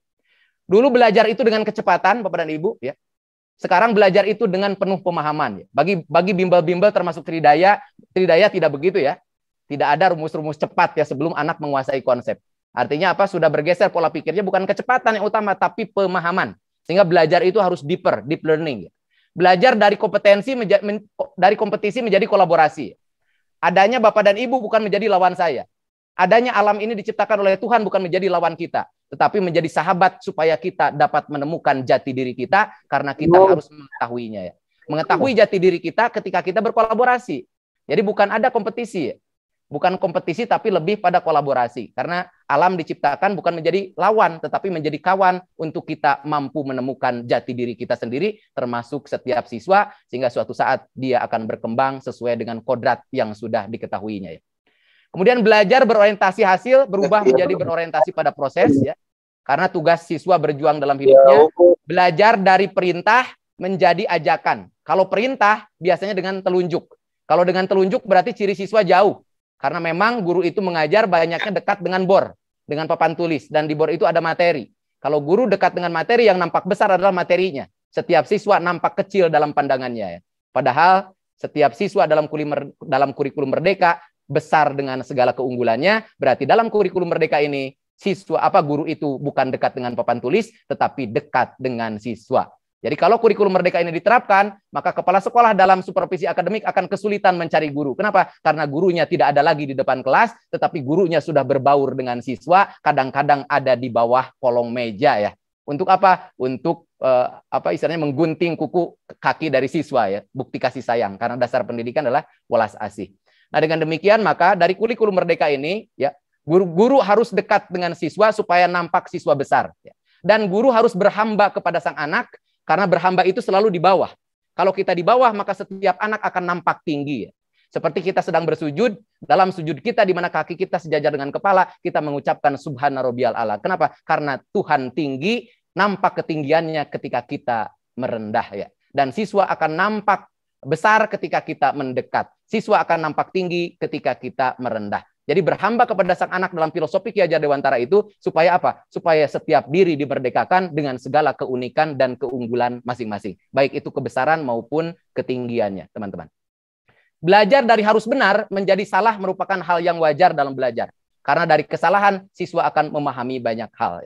Dulu belajar itu dengan kecepatan Bapak dan Ibu ya. Sekarang belajar itu dengan penuh pemahaman ya. Bagi bimbel-bimbel termasuk Tridaya tidak begitu ya. Tidak ada rumus-rumus cepat ya sebelum anak menguasai konsep. Artinya apa? Sudah bergeser pola pikirnya, bukan kecepatan yang utama tapi pemahaman. Sehingga belajar itu harus deeper, deep learning. Belajar dari dari kompetisi menjadi kolaborasi. Adanya Bapak dan Ibu bukan menjadi lawan saya. Adanya alam ini diciptakan oleh Tuhan bukan menjadi lawan kita, tetapi menjadi sahabat supaya kita dapat menemukan jati diri kita karena kita harus mengetahuinya ya. Mengetahui jati diri kita ketika kita berkolaborasi. Jadi bukan ada kompetisi ya. Bukan kompetisi tapi lebih pada kolaborasi. Karena alam diciptakan bukan menjadi lawan, tetapi menjadi kawan untuk kita mampu menemukan jati diri kita sendiri, termasuk setiap siswa, sehingga suatu saat dia akan berkembang sesuai dengan kodrat yang sudah diketahuinya. Ya. Kemudian belajar berorientasi hasil berubah menjadi berorientasi pada proses. Ya. Karena tugas siswa berjuang dalam hidupnya. Belajar dari perintah menjadi ajakan. Kalau perintah biasanya dengan telunjuk. Kalau dengan telunjuk berarti ciri siswa jauh. Karena memang guru itu mengajar banyaknya dekat dengan bor, dengan papan tulis. Dan di bor itu ada materi. Kalau guru dekat dengan materi, yang nampak besar adalah materinya. Setiap siswa nampak kecil dalam pandangannya. Ya. Padahal setiap siswa dalam kurikulum Merdeka besar dengan segala keunggulannya. Berarti dalam kurikulum Merdeka ini, guru itu bukan dekat dengan papan tulis, tetapi dekat dengan siswa. Jadi kalau kurikulum Merdeka ini diterapkan, maka kepala sekolah dalam supervisi akademik akan kesulitan mencari guru. Kenapa? Karena gurunya tidak ada lagi di depan kelas, tetapi gurunya sudah berbaur dengan siswa, kadang-kadang ada di bawah kolong meja ya. Untuk apa? Untuk istilahnya menggunting kuku kaki dari siswa ya, bukti kasih sayang. Karena dasar pendidikan adalah welas asih. Nah dengan demikian maka dari kurikulum Merdeka ini ya, guru harus dekat dengan siswa supaya nampak siswa besar. Ya. Dan guru harus berhamba kepada sang anak. Karena berhamba itu selalu di bawah. Kalau kita di bawah, maka setiap anak akan nampak tinggi. Seperti kita sedang bersujud, dalam sujud kita di mana kaki kita sejajar dengan kepala, kita mengucapkan Subhana Rabbiyal A'la. Kenapa? Karena Tuhan tinggi, nampak ketinggiannya ketika kita merendah. Ya. Dan siswa akan nampak besar ketika kita mendekat. Siswa akan nampak tinggi ketika kita merendah. Jadi berhamba kepada sang anak dalam filosofi Ki Hajar Dewantara itu supaya apa? Supaya setiap diri dimerdekakan dengan segala keunikan dan keunggulan masing-masing. Baik itu kebesaran maupun ketinggiannya, teman-teman. Belajar dari harus benar menjadi salah merupakan hal yang wajar dalam belajar. Karena dari kesalahan, siswa akan memahami banyak hal.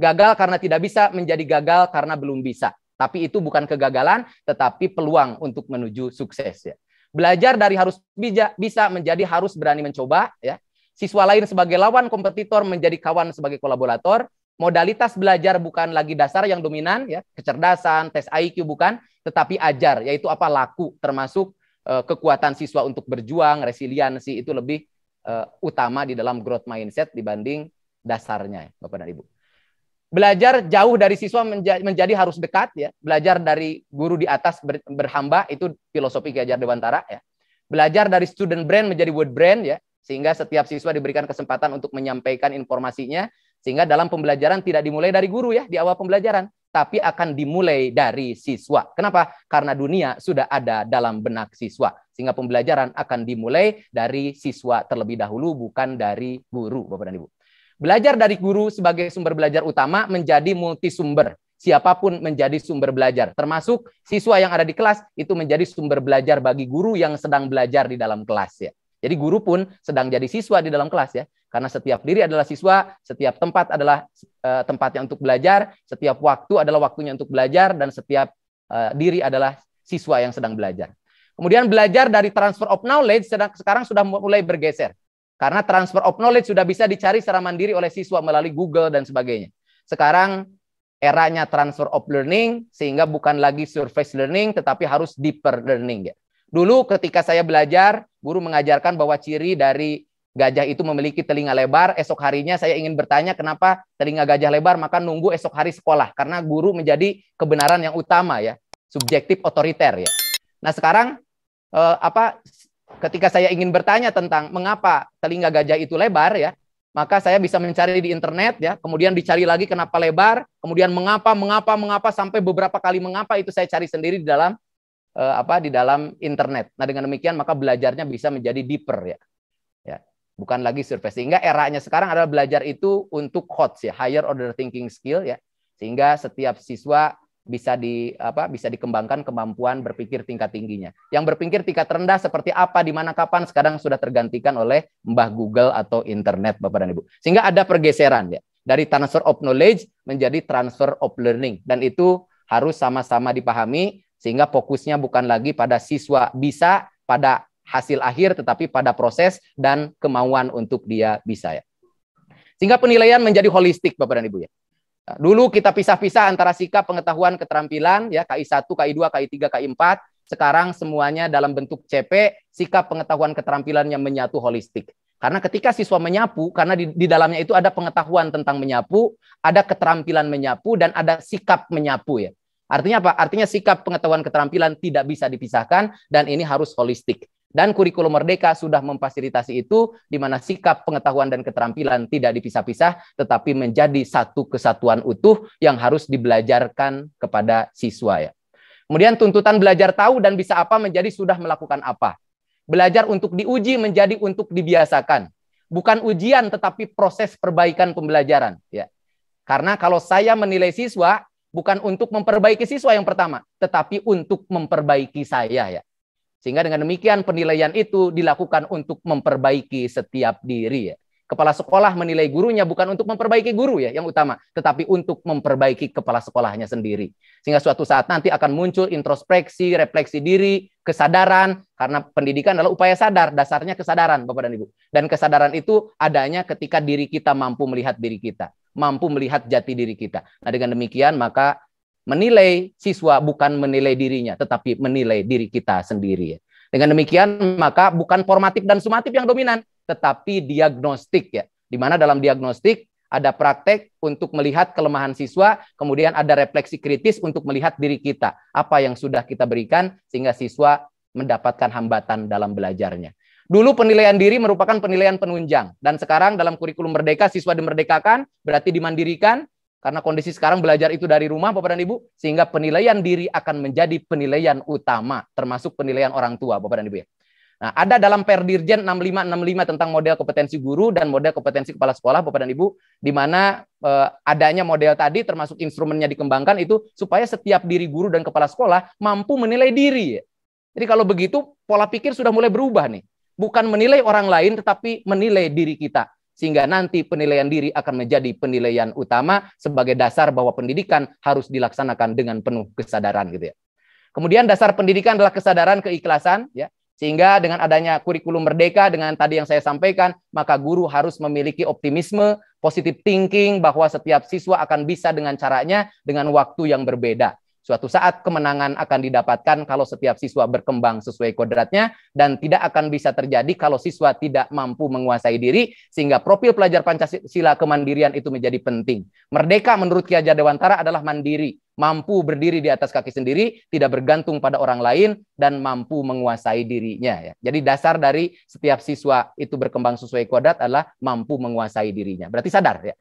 Gagal karena tidak bisa menjadi gagal karena belum bisa. Tapi itu bukan kegagalan, tetapi peluang untuk menuju sukses. Ya. Belajar dari harus bisa menjadi harus berani mencoba. Ya. Siswa lain sebagai lawan kompetitor menjadi kawan sebagai kolaborator. modalitas belajar bukan lagi dasar yang dominan, ya, kecerdasan, tes IQ bukan, tetapi ajar, yaitu apa, laku, termasuk kekuatan siswa untuk berjuang, resiliensi itu lebih utama di dalam growth mindset dibanding dasarnya, Bapak dan Ibu. Belajar jauh dari siswa menjadi harus dekat, ya. Belajar dari guru di atas berhamba, itu filosofi Ki Hajar Dewantara, ya. Belajar dari student brand menjadi word brand, ya, sehingga setiap siswa diberikan kesempatan untuk menyampaikan informasinya, sehingga dalam pembelajaran tidak dimulai dari guru, ya, di awal pembelajaran, tapi akan dimulai dari siswa. Kenapa? Karena dunia sudah ada dalam benak siswa, sehingga pembelajaran akan dimulai dari siswa terlebih dahulu, bukan dari guru, Bapak dan Ibu. Belajar dari guru sebagai sumber belajar utama menjadi multisumber. Siapapun menjadi sumber belajar, termasuk siswa yang ada di kelas itu menjadi sumber belajar bagi guru yang sedang belajar di dalam kelas, ya. Jadi guru pun sedang jadi siswa di dalam kelas, ya. Karena setiap diri adalah siswa, setiap tempat adalah tempatnya untuk belajar, setiap waktu adalah waktunya untuk belajar, dan setiap diri adalah siswa yang sedang belajar. Kemudian belajar dari transfer of knowledge sekarang sudah mulai bergeser. Karena transfer of knowledge sudah bisa dicari secara mandiri oleh siswa melalui Google dan sebagainya. Sekarang eranya transfer of learning, sehingga bukan lagi surface learning, tetapi harus deeper learning, ya. Dulu ketika saya belajar, guru mengajarkan bahwa ciri dari gajah itu memiliki telinga lebar. Esok harinya saya ingin bertanya kenapa telinga gajah lebar, maka nunggu esok hari sekolah. Karena guru menjadi kebenaran yang utama, ya. Subjektif otoriter, ya. Nah sekarang ketika saya ingin bertanya tentang mengapa telinga gajah itu lebar, ya, maka saya bisa mencari di internet, ya, kemudian dicari lagi kenapa lebar, kemudian mengapa sampai beberapa kali mengapa itu saya cari sendiri di dalam di dalam internet. Nah dengan demikian maka belajarnya bisa menjadi deeper, ya. Ya, bukan lagi surface. Sehingga eranya sekarang adalah belajar itu untuk HOTS, ya, higher order thinking skill, ya. Sehingga setiap siswa bisa dikembangkan kemampuan berpikir tingkat tingginya. Yang berpikir tingkat rendah seperti apa, di mana, kapan, sekarang sudah tergantikan oleh Mbah Google atau internet, Bapak dan Ibu. Sehingga ada pergeseran, ya, dari transfer of knowledge menjadi transfer of learning, dan itu harus sama-sama dipahami, sehingga fokusnya bukan lagi pada siswa bisa pada hasil akhir, tetapi pada proses dan kemauan untuk dia bisa, ya. Sehingga penilaian menjadi holistik, Bapak dan Ibu, ya. Dulu kita pisah-pisah antara sikap, pengetahuan, keterampilan, ya, KI1, KI2, KI3, KI4. Sekarang semuanya dalam bentuk CP, sikap, pengetahuan, keterampilannya menyatu holistik. Karena ketika siswa menyapu, karena di dalamnya itu ada pengetahuan tentang menyapu, ada keterampilan menyapu, dan ada sikap menyapu, ya. Artinya apa? Artinya sikap, pengetahuan, keterampilan tidak bisa dipisahkan, dan ini harus holistik. Dan kurikulum Merdeka sudah memfasilitasi itu, di mana sikap, pengetahuan, dan keterampilan tidak dipisah-pisah, tetapi menjadi satu kesatuan utuh yang harus dibelajarkan kepada siswa, ya. Kemudian tuntutan belajar tahu dan bisa apa menjadi sudah melakukan apa. Belajar untuk diuji menjadi untuk dibiasakan. Bukan ujian, tetapi proses perbaikan pembelajaran, ya. Karena kalau saya menilai siswa, bukan untuk memperbaiki siswa yang pertama, tetapi untuk memperbaiki saya, ya. Sehingga dengan demikian penilaian itu dilakukan untuk memperbaiki setiap diri, ya. Kepala sekolah menilai gurunya bukan untuk memperbaiki guru, ya, yang utama, tetapi untuk memperbaiki kepala sekolahnya sendiri. Sehingga suatu saat nanti akan muncul introspeksi, refleksi diri, kesadaran, karena pendidikan adalah upaya sadar, dasarnya kesadaran, Bapak dan Ibu. Dan kesadaran itu adanya ketika diri kita mampu melihat diri kita, mampu melihat jati diri kita. Nah dengan demikian maka menilai siswa bukan menilai dirinya, tetapi menilai diri kita sendiri, ya. Dengan demikian maka bukan formatif dan sumatif yang dominan, tetapi diagnostik, ya. Di mana dalam diagnostik ada praktek untuk melihat kelemahan siswa, kemudian ada refleksi kritis untuk melihat diri kita, apa yang sudah kita berikan sehingga siswa mendapatkan hambatan dalam belajarnya. Dulu penilaian diri merupakan penilaian penunjang, dan sekarang dalam kurikulum Merdeka siswa dimerdekakan, berarti dimandirikan. Karena kondisi sekarang belajar itu dari rumah, Bapak dan Ibu, sehingga penilaian diri akan menjadi penilaian utama, termasuk penilaian orang tua, Bapak dan Ibu, ya. Nah, ada dalam Perdirjen 6565 tentang model kompetensi guru dan model kompetensi kepala sekolah, Bapak dan Ibu, di mana adanya model tadi, termasuk instrumennya dikembangkan itu supaya setiap diri guru dan kepala sekolah mampu menilai diri, ya. Jadi kalau begitu, pola pikir sudah mulai berubah nih. Bukan menilai orang lain, tetapi menilai diri kita. Sehingga nanti penilaian diri akan menjadi penilaian utama sebagai dasar bahwa pendidikan harus dilaksanakan dengan penuh kesadaran, gitu, ya. Kemudian dasar pendidikan adalah kesadaran, keikhlasan, ya. Sehingga dengan adanya kurikulum Merdeka, dengan tadi yang saya sampaikan, maka guru harus memiliki optimisme, positive thinking bahwa setiap siswa akan bisa dengan caranya dengan waktu yang berbeda. Suatu saat kemenangan akan didapatkan kalau setiap siswa berkembang sesuai kodratnya, dan tidak akan bisa terjadi kalau siswa tidak mampu menguasai diri, sehingga profil pelajar Pancasila kemandirian itu menjadi penting. Merdeka menurut Ki Hajar Dewantara adalah mandiri, mampu berdiri di atas kaki sendiri, tidak bergantung pada orang lain, dan mampu menguasai dirinya. Jadi dasar dari setiap siswa itu berkembang sesuai kodrat adalah mampu menguasai dirinya. Berarti sadar ya.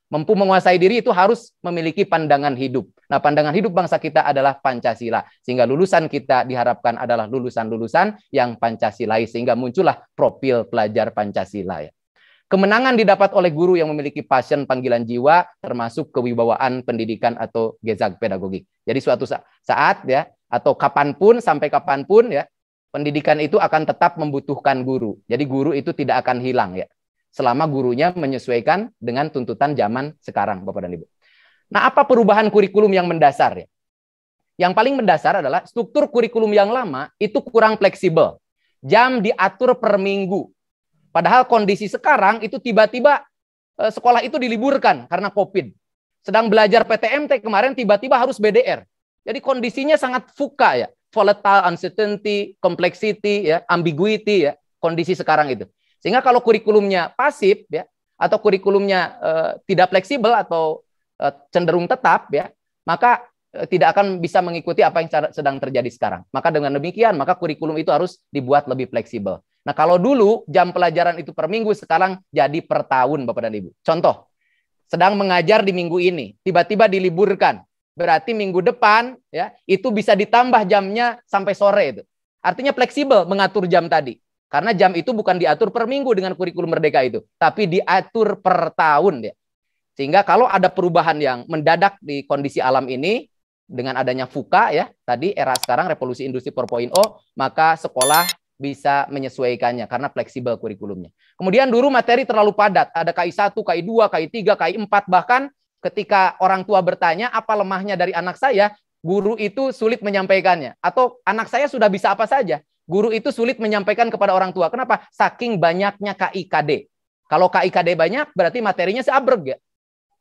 Mampu menguasai diri itu harus memiliki pandangan hidup. Nah, pandangan hidup bangsa kita adalah Pancasila. Sehingga lulusan kita diharapkan adalah lulusan-lulusan yang Pancasilais. Sehingga muncullah profil pelajar Pancasila. Ya. Kemenangan didapat oleh guru yang memiliki passion panggilan jiwa, termasuk kewibawaan pendidikan atau gezag pedagogik. Jadi suatu saat ya, atau kapanpun, sampai kapanpun ya, pendidikan itu akan tetap membutuhkan guru. Jadi guru itu tidak akan hilang ya, selama gurunya menyesuaikan dengan tuntutan zaman sekarang, Bapak dan Ibu. Nah, apa perubahan kurikulum yang mendasar ya? Yang paling mendasar adalah struktur kurikulum yang lama itu kurang fleksibel. Jam diatur per minggu. Padahal kondisi sekarang itu tiba-tiba sekolah itu diliburkan karena COVID. Sedang belajar PTMT kemarin tiba-tiba harus BDR. Jadi kondisinya sangat VUCA ya. Volatile, uncertainty, complexity, ya, ambiguity ya. Kondisi sekarang itu. Sehingga kalau kurikulumnya pasif ya, atau kurikulumnya tidak fleksibel atau cenderung tetap ya, maka tidak akan bisa mengikuti apa yang sedang terjadi sekarang. Maka dengan demikian, maka kurikulum itu harus dibuat lebih fleksibel. Nah, kalau dulu jam pelajaran itu per minggu, sekarang jadi per tahun, Bapak dan Ibu. Contoh, sedang mengajar di minggu ini, tiba-tiba diliburkan. Berarti minggu depan ya, itu bisa ditambah jamnya sampai sore itu. Artinya fleksibel mengatur jam tadi. Karena jam itu bukan diatur per minggu dengan kurikulum Merdeka itu, tapi diatur per tahun ya. Sehingga kalau ada perubahan yang mendadak di kondisi alam ini, dengan adanya VUCA ya, tadi era sekarang revolusi industri 4.0, maka sekolah bisa menyesuaikannya karena fleksibel kurikulumnya. Kemudian dulu materi terlalu padat, ada KI 1, KI 2, KI 3, KI 4, bahkan ketika orang tua bertanya apa lemahnya dari anak saya, guru itu sulit menyampaikannya. Atau anak saya sudah bisa apa saja, guru itu sulit menyampaikan kepada orang tua. Kenapa? Saking banyaknya KIKD. Kalau KIKD banyak, berarti materinya seabreg ya.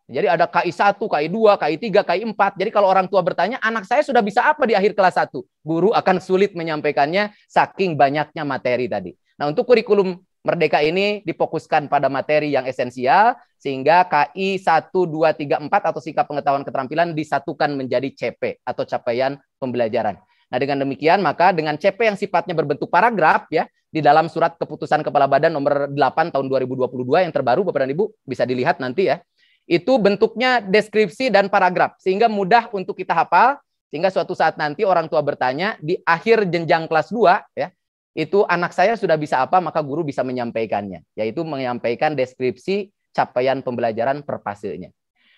Jadi ada KI 1, KI 2, KI 3, KI 4. Jadi kalau orang tua bertanya, anak saya sudah bisa apa di akhir kelas 1? Guru akan sulit menyampaikannya saking banyaknya materi tadi. Nah, untuk kurikulum Merdeka ini difokuskan pada materi yang esensial, sehingga KI 1, 2, 3, 4 atau sikap pengetahuan keterampilan disatukan menjadi CP atau capaian pembelajaran. Nah, dengan demikian maka dengan CP yang sifatnya berbentuk paragraf ya, di dalam surat keputusan Kepala Badan nomor 8 tahun 2022 yang terbaru Bapak dan Ibu bisa dilihat nanti ya. Itu bentuknya deskripsi dan paragraf sehingga mudah untuk kita hafal, sehingga suatu saat nanti orang tua bertanya di akhir jenjang kelas 2 ya, itu anak saya sudah bisa apa, maka guru bisa menyampaikannya, yaitu menyampaikan deskripsi capaian pembelajaran per fasenya.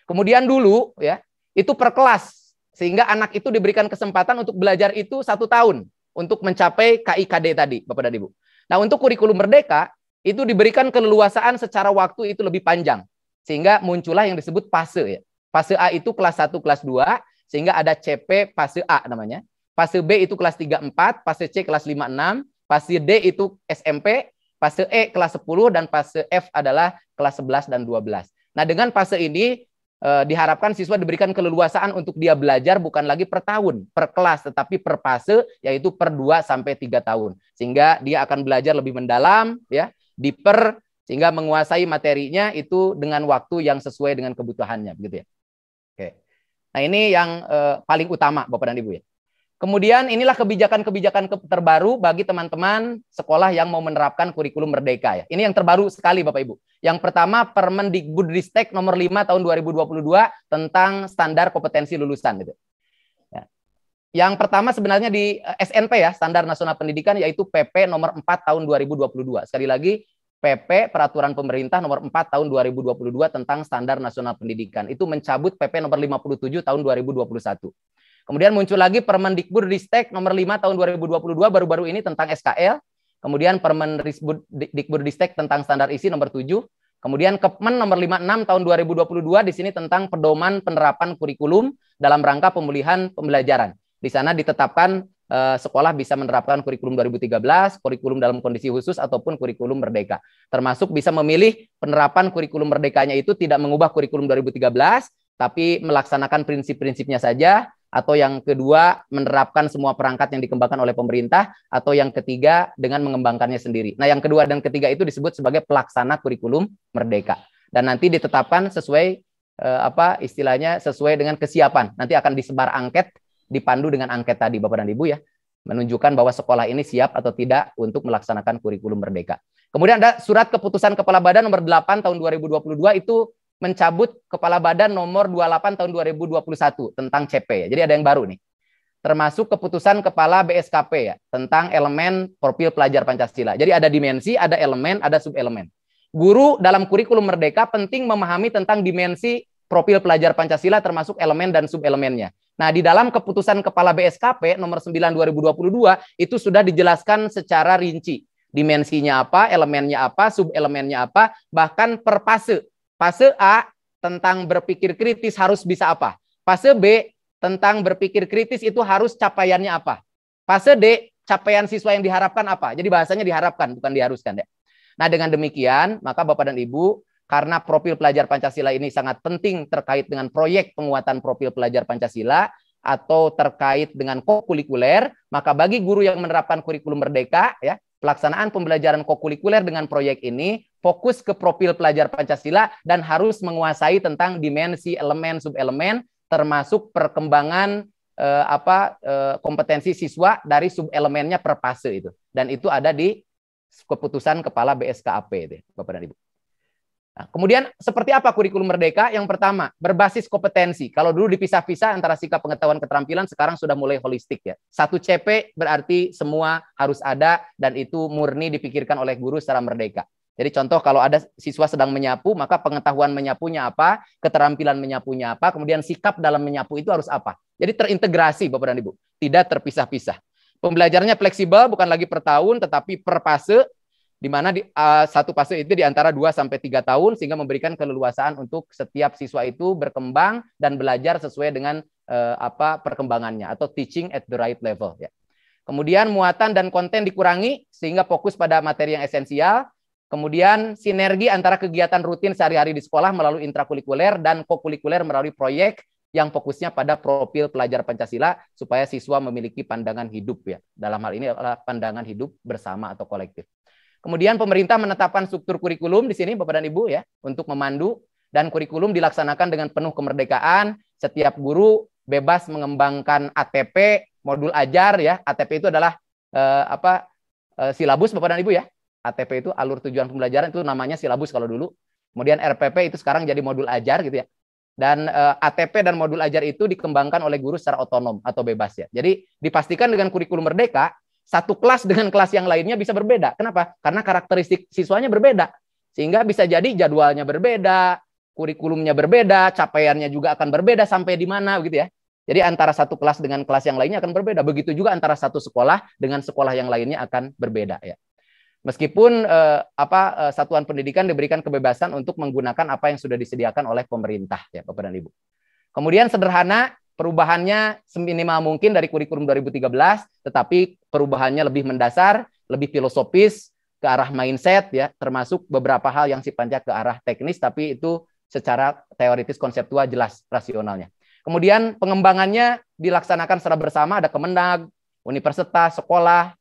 Kemudian dulu ya, itu per kelas. Sehingga anak itu diberikan kesempatan untuk belajar itu 1 tahun untuk mencapai KIKD tadi, Bapak dan Ibu. Nah, untuk kurikulum Merdeka itu diberikan keleluasaan secara waktu itu lebih panjang. Sehingga muncullah yang disebut fase ya. Fase A itu kelas 1, kelas 2, sehingga ada CP fase A namanya. Fase B itu kelas 3, 4, fase C kelas 5, 6, fase D itu SMP, fase E kelas 10, dan fase F adalah kelas 11 dan 12. Nah, dengan fase ini diharapkan siswa diberikan keleluasaan untuk dia belajar bukan lagi per tahun, per kelas, tetapi per fase, yaitu per 2 sampai 3 tahun. Sehingga dia akan belajar lebih mendalam, ya, sehingga menguasai materinya itu dengan waktu yang sesuai dengan kebutuhannya, begitu ya. Oke. Nah, ini yang paling utama, Bapak dan Ibu ya. Kemudian inilah kebijakan-kebijakan terbaru bagi teman-teman sekolah yang mau menerapkan kurikulum Merdeka ya. Ini yang terbaru sekali Bapak Ibu. Yang pertama Permendikbudristek nomor 5 tahun 2022 tentang standar kompetensi lulusan gitu. Ya. Yang pertama sebenarnya di SNP ya, Standar Nasional Pendidikan, yaitu PP nomor 4 tahun 2022. Sekali lagi PP Peraturan Pemerintah nomor 4 tahun 2022 tentang Standar Nasional Pendidikan. Itu mencabut PP nomor 57 tahun 2021. Kemudian muncul lagi Permendikbudristek nomor 5 tahun 2022 baru-baru ini tentang SKL. Kemudian Permendikbudristek tentang standar isi nomor 7. Kemudian Kepmen nomor 56 tahun 2022 di sini tentang pedoman penerapan kurikulum dalam rangka pemulihan pembelajaran. Di sana ditetapkan sekolah bisa menerapkan kurikulum 2013, kurikulum dalam kondisi khusus ataupun kurikulum merdeka. Termasuk bisa memilih penerapan kurikulum merdekanya itu tidak mengubah kurikulum 2013, tapi melaksanakan prinsip-prinsipnya saja, atau yang kedua menerapkan semua perangkat yang dikembangkan oleh pemerintah, atau yang ketiga dengan mengembangkannya sendiri. Nah, yang kedua dan ketiga itu disebut sebagai pelaksana kurikulum merdeka. Dan nanti ditetapkan sesuai istilahnya sesuai dengan kesiapan. Nanti akan disebar angket, dipandu dengan angket tadi Bapak dan Ibu ya, menunjukkan bahwa sekolah ini siap atau tidak untuk melaksanakan kurikulum merdeka. Kemudian ada surat keputusan Kepala Badan nomor 8 tahun 2022 itu mencabut Kepala Badan nomor 28 tahun 2021 tentang CP ya. Jadi ada yang baru nih. Termasuk keputusan Kepala BSKP ya tentang elemen profil pelajar Pancasila. Jadi ada dimensi, ada elemen, ada subelemen. Guru dalam kurikulum merdeka penting memahami tentang dimensi profil pelajar Pancasila termasuk elemen dan subelemennya. Nah, di dalam keputusan Kepala BSKP nomor 9 2022 itu sudah dijelaskan secara rinci. Dimensinya apa, elemennya apa, subelemennya apa, bahkan per fase. Fase A tentang berpikir kritis harus bisa apa? Fase B tentang berpikir kritis itu harus capaiannya apa? Fase D capaian siswa yang diharapkan apa? Jadi bahasanya diharapkan bukan diharuskan ya. Nah, dengan demikian maka Bapak dan Ibu, karena profil pelajar Pancasila ini sangat penting terkait dengan proyek penguatan profil pelajar Pancasila atau terkait dengan kokurikuler, maka bagi guru yang menerapkan kurikulum merdeka ya, pelaksanaan pembelajaran kokurikuler dengan proyek ini fokus ke profil pelajar Pancasila dan harus menguasai tentang dimensi elemen subelemen termasuk perkembangan kompetensi siswa dari subelemennya per fase itu. Dan itu ada di keputusan Kepala BSKAP itu, Bapak dan Ibu. Nah, kemudian seperti apa kurikulum merdeka? Yang pertama, berbasis kompetensi. Kalau dulu dipisah-pisah antara sikap pengetahuan keterampilan, sekarang sudah mulai holistik ya. Satu CP berarti semua harus ada dan itu murni dipikirkan oleh guru secara merdeka. Jadi contoh kalau ada siswa sedang menyapu, maka pengetahuan menyapunya apa, keterampilan menyapunya apa, kemudian sikap dalam menyapu itu harus apa. Jadi terintegrasi Bapak dan Ibu, tidak terpisah-pisah. Pembelajarannya fleksibel, bukan lagi per tahun, tetapi per fase, di mana satu fase itu di antara 2 sampai 3 tahun sehingga memberikan keleluasaan untuk setiap siswa itu berkembang dan belajar sesuai dengan perkembangannya atau teaching at the right level ya. Kemudian muatan dan konten dikurangi sehingga fokus pada materi yang esensial. Kemudian sinergi antara kegiatan rutin sehari-hari di sekolah melalui intrakurikuler dan kokurikuler melalui proyek yang fokusnya pada profil pelajar Pancasila supaya siswa memiliki pandangan hidup ya. Dalam hal ini adalah pandangan hidup bersama atau kolektif. Kemudian pemerintah menetapkan struktur kurikulum di sini Bapak dan Ibu ya untuk memandu, dan kurikulum dilaksanakan dengan penuh kemerdekaan. Setiap guru bebas mengembangkan ATP, modul ajar ya. ATP itu adalah silabus Bapak dan Ibu ya. ATP itu alur tujuan pembelajaran, itu namanya silabus kalau dulu. Kemudian RPP itu sekarang jadi modul ajar gitu ya. Dan ATP dan modul ajar itu dikembangkan oleh guru secara otonom atau bebas ya. Jadi dipastikan dengan kurikulum merdeka satu kelas dengan kelas yang lainnya bisa berbeda. Kenapa? Karena karakteristik siswanya berbeda. Sehingga bisa jadi jadwalnya berbeda, kurikulumnya berbeda, capaiannya juga akan berbeda sampai di mana gitu ya. Jadi antara satu kelas dengan kelas yang lainnya akan berbeda. Begitu juga antara satu sekolah dengan sekolah yang lainnya akan berbeda ya. Meskipun satuan pendidikan diberikan kebebasan untuk menggunakan apa yang sudah disediakan oleh pemerintah ya Bapak dan Ibu. Kemudian sederhana, perubahannya seminimal mungkin dari kurikulum 2013, tetapi perubahannya lebih mendasar, lebih filosofis, ke arah mindset ya, termasuk beberapa hal yang sifatnya ke arah teknis, tapi itu secara teoritis konseptual jelas rasionalnya. Kemudian pengembangannya dilaksanakan secara bersama, ada Kemendag, universitas, sekolah,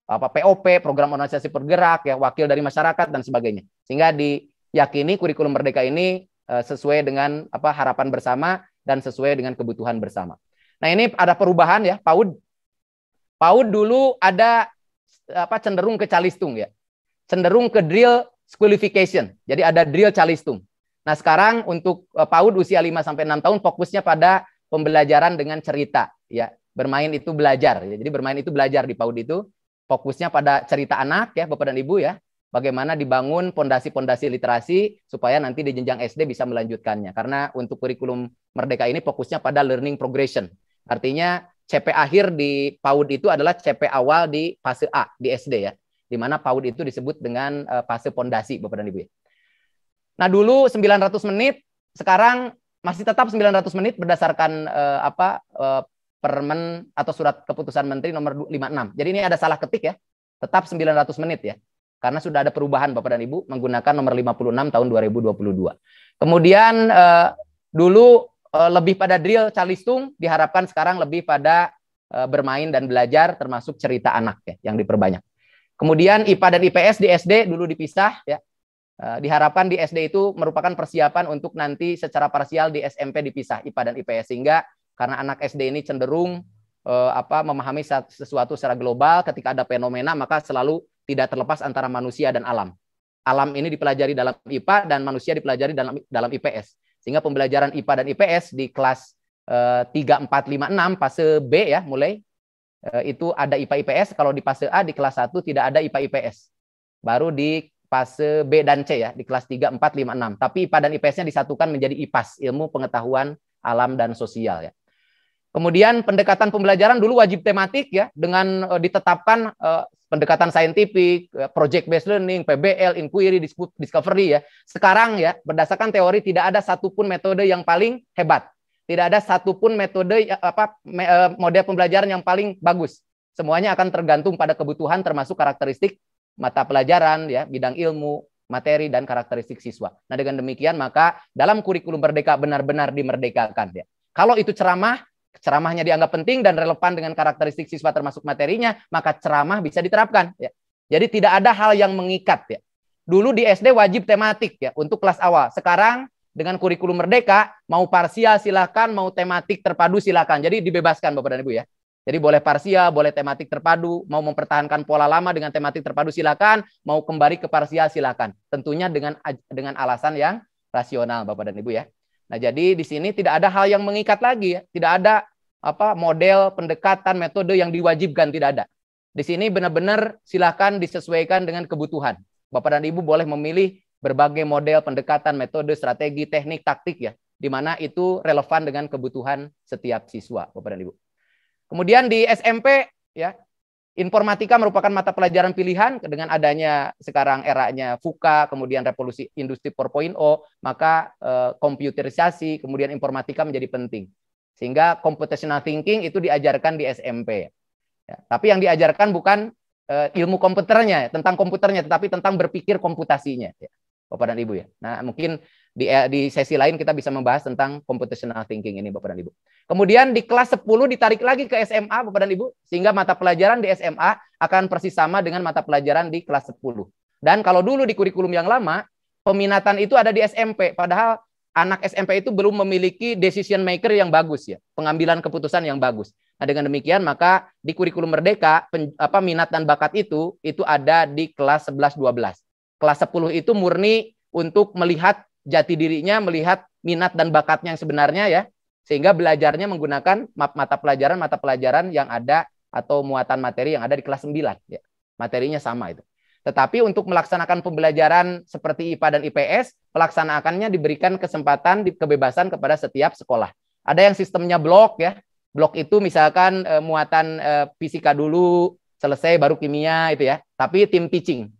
POP, program organisasi bergerak, ya, wakil dari masyarakat dan sebagainya. Sehingga diyakini kurikulum merdeka ini sesuai dengan harapan bersama dan sesuai dengan kebutuhan bersama. Nah, ini ada perubahan ya, PAUD. PAUD dulu ada cenderung ke calistung ya. Cenderung ke drill qualification. Jadi ada drill calistung. Nah, sekarang untuk PAUD usia 5 sampai 6 tahun fokusnya pada pembelajaran dengan cerita ya. Bermain itu belajar ya. Jadi bermain itu belajar di PAUD itu. Fokusnya pada cerita anak ya, Bapak dan Ibu ya. Bagaimana dibangun pondasi-pondasi literasi supaya nanti di jenjang SD bisa melanjutkannya. Karena untuk kurikulum merdeka ini fokusnya pada learning progression. Artinya CP akhir di PAUD itu adalah CP awal di fase A di SD ya. Di mana PAUD itu disebut dengan fase pondasi Bapak dan Ibu. Nah, dulu 900 menit, sekarang masih tetap 900 menit berdasarkan Permen atau surat keputusan menteri nomor 56. Jadi ini ada salah ketik ya. Tetap 900 menit ya. Karena sudah ada perubahan Bapak dan Ibu menggunakan nomor 56 tahun 2022. Kemudian dulu lebih pada drill calistung, diharapkan sekarang lebih pada bermain dan belajar termasuk cerita anak ya yang diperbanyak. Kemudian IPA dan IPS di SD dulu dipisah ya. Diharapkan di SD itu merupakan persiapan untuk nanti secara parsial di SMP dipisah IPA dan IPS, sehingga karena anak SD ini cenderung memahami sesuatu secara global, ketika ada fenomena maka selalu tidak terlepas antara manusia dan alam. Alam ini dipelajari dalam IPA dan manusia dipelajari dalam IPS. Sehingga pembelajaran IPA dan IPS di kelas 3, 4, 5, 6 fase B ya mulai itu ada IPA IPS. Kalau di fase A di kelas 1 tidak ada IPA IPS. Baru di fase B dan C ya di kelas 3, 4, 5, 6. Tapi IPA dan IPS-nya disatukan menjadi IPAS, ilmu pengetahuan alam dan sosial ya. Kemudian pendekatan pembelajaran dulu wajib tematik ya dengan ditetapkan pendekatan saintifik, project based learning, PBL, inquiry, discovery ya. Sekarang ya berdasarkan teori tidak ada satupun metode yang paling hebat. Tidak ada satupun metode model pembelajaran yang paling bagus. Semuanya akan tergantung pada kebutuhan termasuk karakteristik mata pelajaran ya, bidang ilmu, materi dan karakteristik siswa. Nah, dengan demikian maka dalam kurikulum merdeka benar-benar dimerdekakan ya. Kalau itu ceramahnya dianggap penting dan relevan dengan karakteristik siswa termasuk materinya, maka ceramah bisa diterapkan ya. Jadi tidak ada hal yang mengikat ya. Dulu di SD wajib tematik ya untuk kelas awal. Sekarang dengan kurikulum merdeka mau parsial silakan, mau tematik terpadu silakan. Jadi dibebaskan Bapak dan Ibu ya. Jadi boleh parsial, boleh tematik terpadu, mau mempertahankan pola lama dengan tematik terpadu silakan, mau kembali ke parsial silakan. Tentunya dengan alasan yang rasional Bapak dan Ibu ya. Nah, jadi di sini tidak ada hal yang mengikat lagi ya. Tidak ada model pendekatan metode yang diwajibkan, tidak ada. Di sini benar-benar silakan disesuaikan dengan kebutuhan. Bapak dan Ibu boleh memilih berbagai model pendekatan, metode, strategi, teknik, taktik ya, di mana itu relevan dengan kebutuhan setiap siswa, Bapak dan Ibu. Kemudian di SMP ya, informatika merupakan mata pelajaran pilihan dengan adanya sekarang eranya VUCA, kemudian revolusi industri 4.0, maka komputerisasi, kemudian informatika menjadi penting. Sehingga computational thinking itu diajarkan di SMP. Ya, tapi yang diajarkan bukan ilmu komputernya, tentang komputernya, tetapi tentang berpikir komputasinya. Ya. Bapak dan Ibu ya. Nah, mungkin di sesi lain kita bisa membahas tentang computational thinking ini Bapak dan Ibu. Kemudian di kelas 10 ditarik lagi ke SMA Bapak dan Ibu, sehingga mata pelajaran di SMA akan persis sama dengan mata pelajaran di kelas 10. Dan kalau dulu di kurikulum yang lama, peminatan itu ada di SMP, padahal anak SMP itu belum memiliki decision maker yang bagus ya, pengambilan keputusan yang bagus. Nah, dengan demikian maka di kurikulum merdeka minat dan bakat itu ada di kelas 11 12. Kelas 10 itu murni untuk melihat jati dirinya, melihat minat dan bakatnya yang sebenarnya ya, sehingga belajarnya menggunakan mata pelajaran yang ada atau muatan materi yang ada di kelas 9 ya. Materinya sama itu. Tetapi untuk melaksanakan pembelajaran seperti IPA dan IPS, pelaksanaannya diberikan kesempatan, kebebasan kepada setiap sekolah. Ada yang sistemnya blok ya. Blok itu misalkan muatan fisika dulu, selesai baru kimia itu ya. Tapi tim teaching.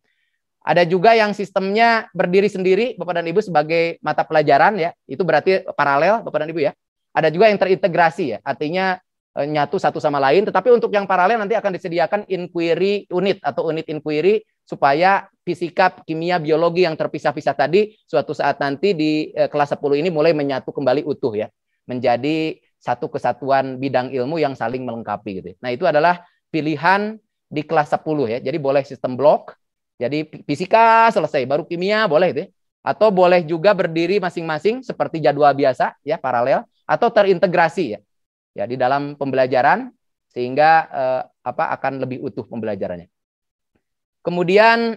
Ada juga yang sistemnya berdiri sendiri Bapak dan Ibu sebagai mata pelajaran ya. Itu berarti paralel Bapak dan Ibu ya. Ada juga yang terintegrasi ya. Artinya nyatu satu sama lain. Tetapi untuk yang paralel nanti akan disediakan inquiry unit atau unit inquiry supaya fisika, kimia, biologi yang terpisah-pisah tadi suatu saat nanti di kelas 10 ini mulai menyatu kembali utuh ya. Menjadi satu kesatuan bidang ilmu yang saling melengkapi gitu. Nah, itu adalah pilihan di kelas 10 ya. Jadi boleh sistem blok. Jadi fisika selesai, baru kimia boleh itu ya. Atau boleh juga berdiri masing-masing seperti jadwal biasa ya, paralel atau terintegrasi ya. Ya di dalam pembelajaran sehingga akan lebih utuh pembelajarannya. Kemudian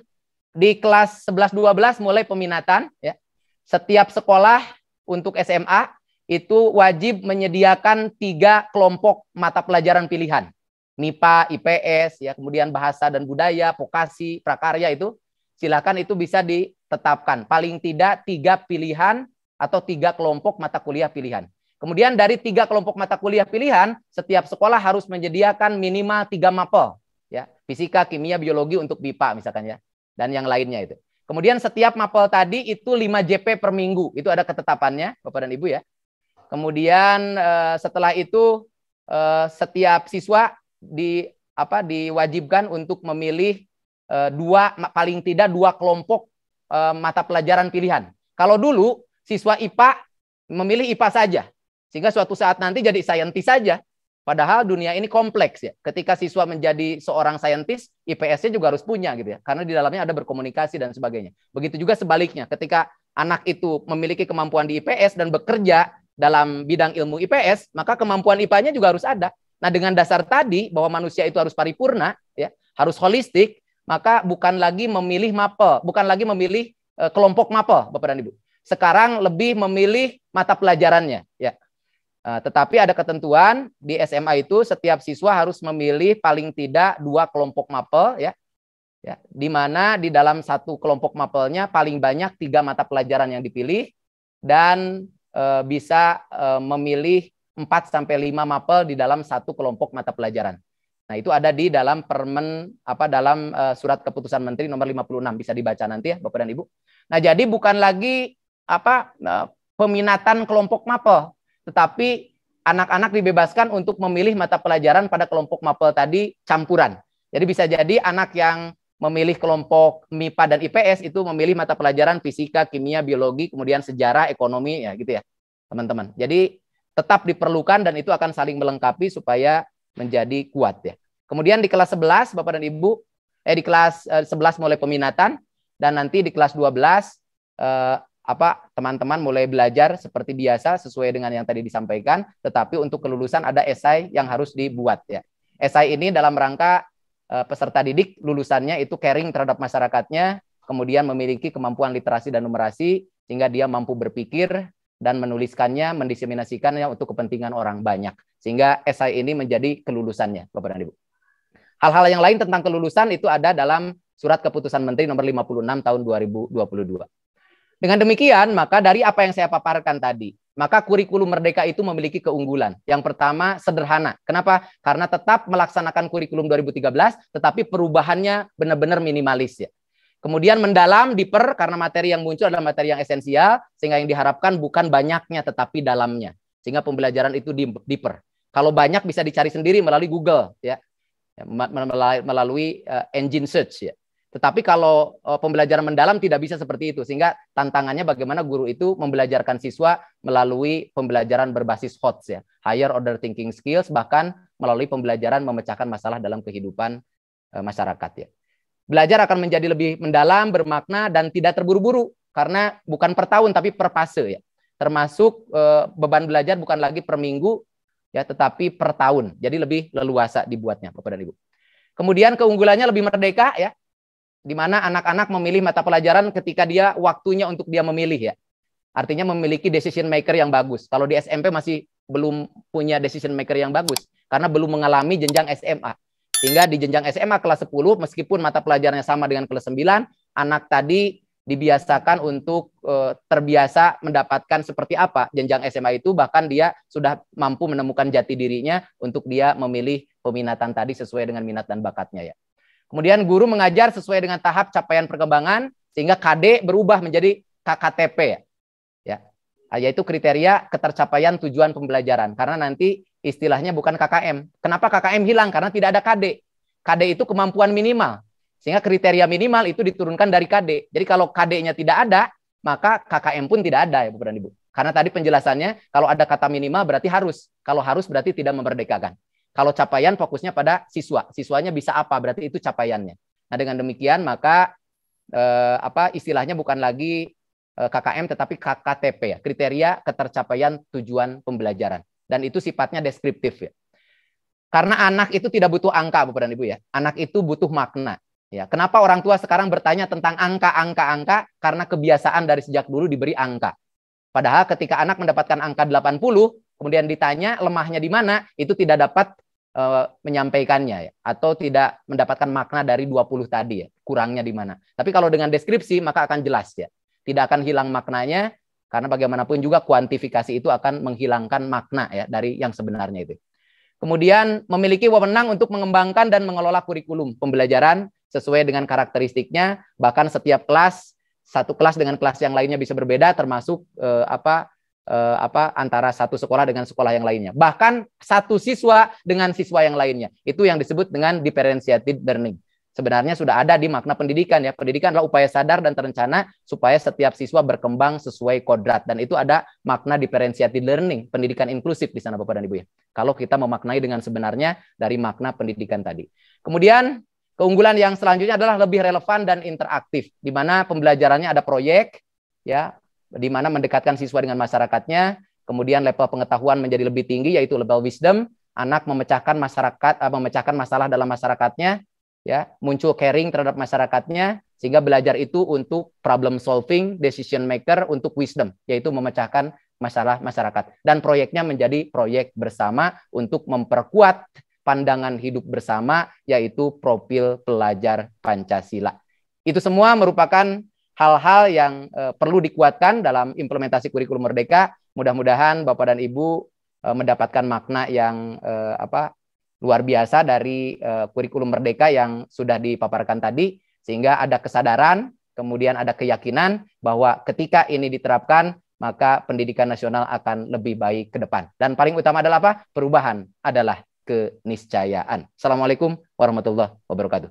di kelas 11 12 mulai peminatan ya. Setiap sekolah untuk SMA itu wajib menyediakan 3 kelompok mata pelajaran pilihan. MIPA, IPS, ya, kemudian bahasa dan budaya, vokasi, prakarya itu silakan itu bisa ditetapkan. Paling tidak 3 pilihan atau 3 kelompok mata kuliah pilihan. Kemudian dari 3 kelompok mata kuliah pilihan, setiap sekolah harus menyediakan minimal 3 mapel, ya, fisika, kimia, biologi untuk BIPA misalkan ya, dan yang lainnya itu. Kemudian setiap mapel tadi itu 5 JP per minggu, itu ada ketetapannya, Bapak dan Ibu ya. Kemudian setelah itu setiap siswa diwajibkan untuk memilih paling tidak dua kelompok mata pelajaran pilihan. Kalau dulu siswa IPA memilih IPA saja, sehingga suatu saat nanti jadi saintis saja. Padahal dunia ini kompleks ya. Ketika siswa menjadi seorang saintis, IPS-nya juga harus punya gitu ya. Karena di dalamnya ada berkomunikasi dan sebagainya. Begitu juga sebaliknya, ketika anak itu memiliki kemampuan di IPS dan bekerja dalam bidang ilmu IPS, maka kemampuan IPA-nya juga harus ada. Nah, dengan dasar tadi bahwa manusia itu harus paripurna ya, harus holistik, maka bukan lagi memilih mapel, bukan lagi memilih kelompok mapel, Bapak dan Ibu. Sekarang lebih memilih mata pelajarannya ya. Tetapi ada ketentuan di SMA itu setiap siswa harus memilih paling tidak dua kelompok mapel ya, di mana di dalam satu kelompok mapelnya paling banyak 3 mata pelajaran yang dipilih dan bisa memilih 4 sampai 5 mapel di dalam satu kelompok mata pelajaran. Nah, itu ada di dalam dalam surat keputusan Menteri nomor 56, bisa dibaca nanti ya Bapak dan Ibu. Nah, jadi bukan lagi peminatan kelompok mapel, tetapi anak-anak dibebaskan untuk memilih mata pelajaran pada kelompok mapel tadi campuran. Jadi bisa jadi anak yang memilih kelompok MIPA dan IPS itu memilih mata pelajaran fisika, kimia, biologi, kemudian sejarah, ekonomi ya gitu ya, teman-teman. Jadi tetap diperlukan dan itu akan saling melengkapi supaya menjadi kuat ya. Kemudian di kelas 11 Bapak dan Ibu, di kelas 11 mulai peminatan dan nanti di kelas 12 teman-teman mulai belajar seperti biasa sesuai dengan yang tadi disampaikan, tetapi untuk kelulusan ada esai yang harus dibuat ya. Esai ini dalam rangka peserta didik lulusannya itu caring terhadap masyarakatnya, kemudian memiliki kemampuan literasi dan numerasi sehingga dia mampu berpikir dan menuliskannya, mendiseminasikannya untuk kepentingan orang banyak. Sehingga esai ini menjadi kelulusannya, Bapak dan Ibu. Hal-hal yang lain tentang kelulusan itu ada dalam surat keputusan Menteri nomor 56 tahun 2022. Dengan demikian, maka dari apa yang saya paparkan tadi, maka kurikulum Merdeka itu memiliki keunggulan. Yang pertama, sederhana. Kenapa? Karena tetap melaksanakan kurikulum 2013, tetapi perubahannya benar-benar minimalis ya. Kemudian mendalam, deeper, karena materi yang muncul adalah materi yang esensial, sehingga yang diharapkan bukan banyaknya, tetapi dalamnya. Sehingga pembelajaran itu deeper. Kalau banyak bisa dicari sendiri melalui Google, ya, melalui engine search ya. Tetapi kalau pembelajaran mendalam tidak bisa seperti itu, sehingga tantangannya bagaimana guru itu membelajarkan siswa melalui pembelajaran berbasis HOTS ya, higher order thinking skills, bahkan melalui pembelajaran memecahkan masalah dalam kehidupan masyarakat ya. Belajar akan menjadi lebih mendalam, bermakna dan tidak terburu-buru karena bukan per tahun tapi per fase ya. Termasuk beban belajar bukan lagi per minggu ya, tetapi per tahun. Jadi lebih leluasa dibuatnya Bapak dan Ibu. Kemudian keunggulannya lebih merdeka ya, di mana anak-anak memilih mata pelajaran ketika dia waktunya untuk dia memilih ya. Artinya memiliki decision maker yang bagus. Kalau di SMP masih belum punya decision maker yang bagus karena belum mengalami jenjang SMA. Sehingga di jenjang SMA kelas 10 meskipun mata pelajarannya sama dengan kelas 9, anak tadi dibiasakan untuk terbiasa mendapatkan seperti apa jenjang SMA itu, bahkan dia sudah mampu menemukan jati dirinya untuk dia memilih peminatan tadi sesuai dengan minat dan bakatnya ya. Kemudian guru mengajar sesuai dengan tahap capaian perkembangan sehingga KD berubah menjadi KKTP ya. Yaitu kriteria ketercapaian tujuan pembelajaran, karena nanti istilahnya bukan KKM. Kenapa KKM hilang? Karena tidak ada KD. KD itu kemampuan minimal. Sehingga kriteria minimal itu diturunkan dari KD. Jadi kalau KD-nya tidak ada, maka KKM pun tidak ada ya Bapak dan Ibu. Karena tadi penjelasannya kalau ada kata minimal berarti harus. Kalau harus berarti tidak memerdekakan. Kalau capaian fokusnya pada siswa. Siswanya bisa apa? Berarti itu capaiannya. Nah, dengan demikian maka istilahnya bukan lagi KKM tetapi KKTP ya. Kriteria ketercapaian tujuan pembelajaran. Dan itu sifatnya deskriptif ya. Karena anak itu tidak butuh angka Bapak dan Ibu ya. Anak itu butuh makna. Ya, kenapa orang tua sekarang bertanya tentang angka? Karena kebiasaan dari sejak dulu diberi angka. Padahal ketika anak mendapatkan angka 80, kemudian ditanya lemahnya di mana, itu tidak dapat menyampaikannya ya, atau tidak mendapatkan makna dari 20 tadi ya, kurangnya di mana. Tapi kalau dengan deskripsi maka akan jelas ya. Tidak akan hilang maknanya, karena bagaimanapun juga kuantifikasi itu akan menghilangkan makna ya dari yang sebenarnya itu. Kemudian memiliki wewenang untuk mengembangkan dan mengelola kurikulum pembelajaran sesuai dengan karakteristiknya, bahkan setiap kelas, satu kelas dengan kelas yang lainnya bisa berbeda, termasuk antara satu sekolah dengan sekolah yang lainnya. Bahkan satu siswa dengan siswa yang lainnya. Itu yang disebut dengan differentiated learning. Sebenarnya sudah ada di makna pendidikan ya. Pendidikan adalah upaya sadar dan terencana supaya setiap siswa berkembang sesuai kodrat, dan itu ada makna differentiated learning, pendidikan inklusif di sana Bapak dan Ibu ya. Kalau kita memaknai dengan sebenarnya dari makna pendidikan tadi. Kemudian keunggulan yang selanjutnya adalah lebih relevan dan interaktif, di mana pembelajarannya ada proyek ya, di mana mendekatkan siswa dengan masyarakatnya. Kemudian level pengetahuan menjadi lebih tinggi, yaitu level wisdom. Anak memecahkan masalah dalam masyarakatnya, ya, muncul caring terhadap masyarakatnya, sehingga belajar itu untuk problem solving, decision maker, untuk wisdom, yaitu memecahkan masalah masyarakat. Dan proyeknya menjadi proyek bersama untuk memperkuat pandangan hidup bersama, yaitu profil pelajar Pancasila. Itu semua merupakan hal-hal yang perlu dikuatkan dalam implementasi kurikulum Merdeka. Mudah-mudahan Bapak dan Ibu mendapatkan makna yang luar biasa dari kurikulum Merdeka yang sudah dipaparkan tadi, sehingga ada kesadaran, kemudian ada keyakinan bahwa ketika ini diterapkan, maka pendidikan nasional akan lebih baik ke depan. Dan paling utama adalah apa? Perubahan adalah keniscayaan. Assalamualaikum warahmatullahi wabarakatuh.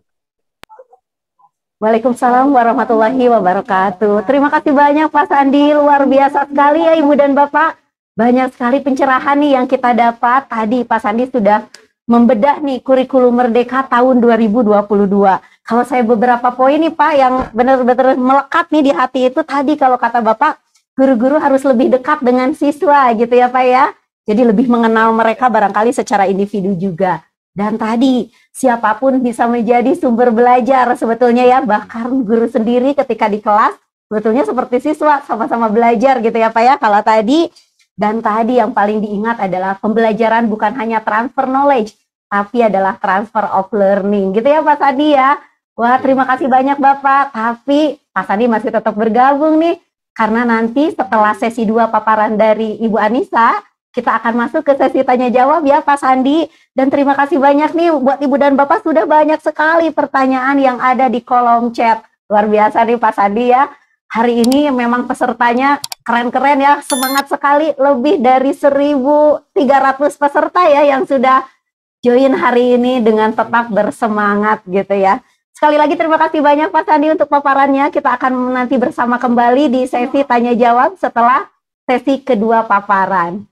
Waalaikumsalam warahmatullahi wabarakatuh. Terima kasih banyak Pak Sandi, luar biasa sekali ya Ibu dan Bapak. Banyak sekali pencerahan nih yang kita dapat. Tadi Pak Sandi sudah membedah nih kurikulum Merdeka tahun 2022. Kalau saya beberapa poin nih Pak yang benar-benar melekat nih di hati itu tadi, kalau kata Bapak, guru-guru harus lebih dekat dengan siswa gitu ya Pak ya. Jadi lebih mengenal mereka barangkali secara individu juga. Dan tadi siapapun bisa menjadi sumber belajar sebetulnya ya. Bahkan guru sendiri ketika di kelas sebetulnya seperti siswa, sama-sama belajar gitu ya Pak ya. Kalau tadi, dan tadi yang paling diingat adalah pembelajaran bukan hanya transfer knowledge, tapi adalah transfer of learning gitu ya Pak Sandi ya. Wah, terima kasih banyak Bapak. Tapi Pak Sandi masih tetap bergabung nih, karena nanti setelah sesi 2 paparan dari Ibu Anissa, kita akan masuk ke sesi tanya jawab ya Pak Sandi. Dan terima kasih banyak nih buat Ibu dan Bapak, sudah banyak sekali pertanyaan yang ada di kolom chat. Luar biasa nih Pak Sandi ya. Hari ini memang pesertanya keren-keren ya, semangat sekali. Lebih dari 1.300 peserta ya yang sudah join hari ini dengan tetap bersemangat gitu ya. Sekali lagi terima kasih banyak Pak Sandi untuk paparannya. Kita akan nanti bersama kembali di sesi tanya jawab setelah sesi kedua paparan.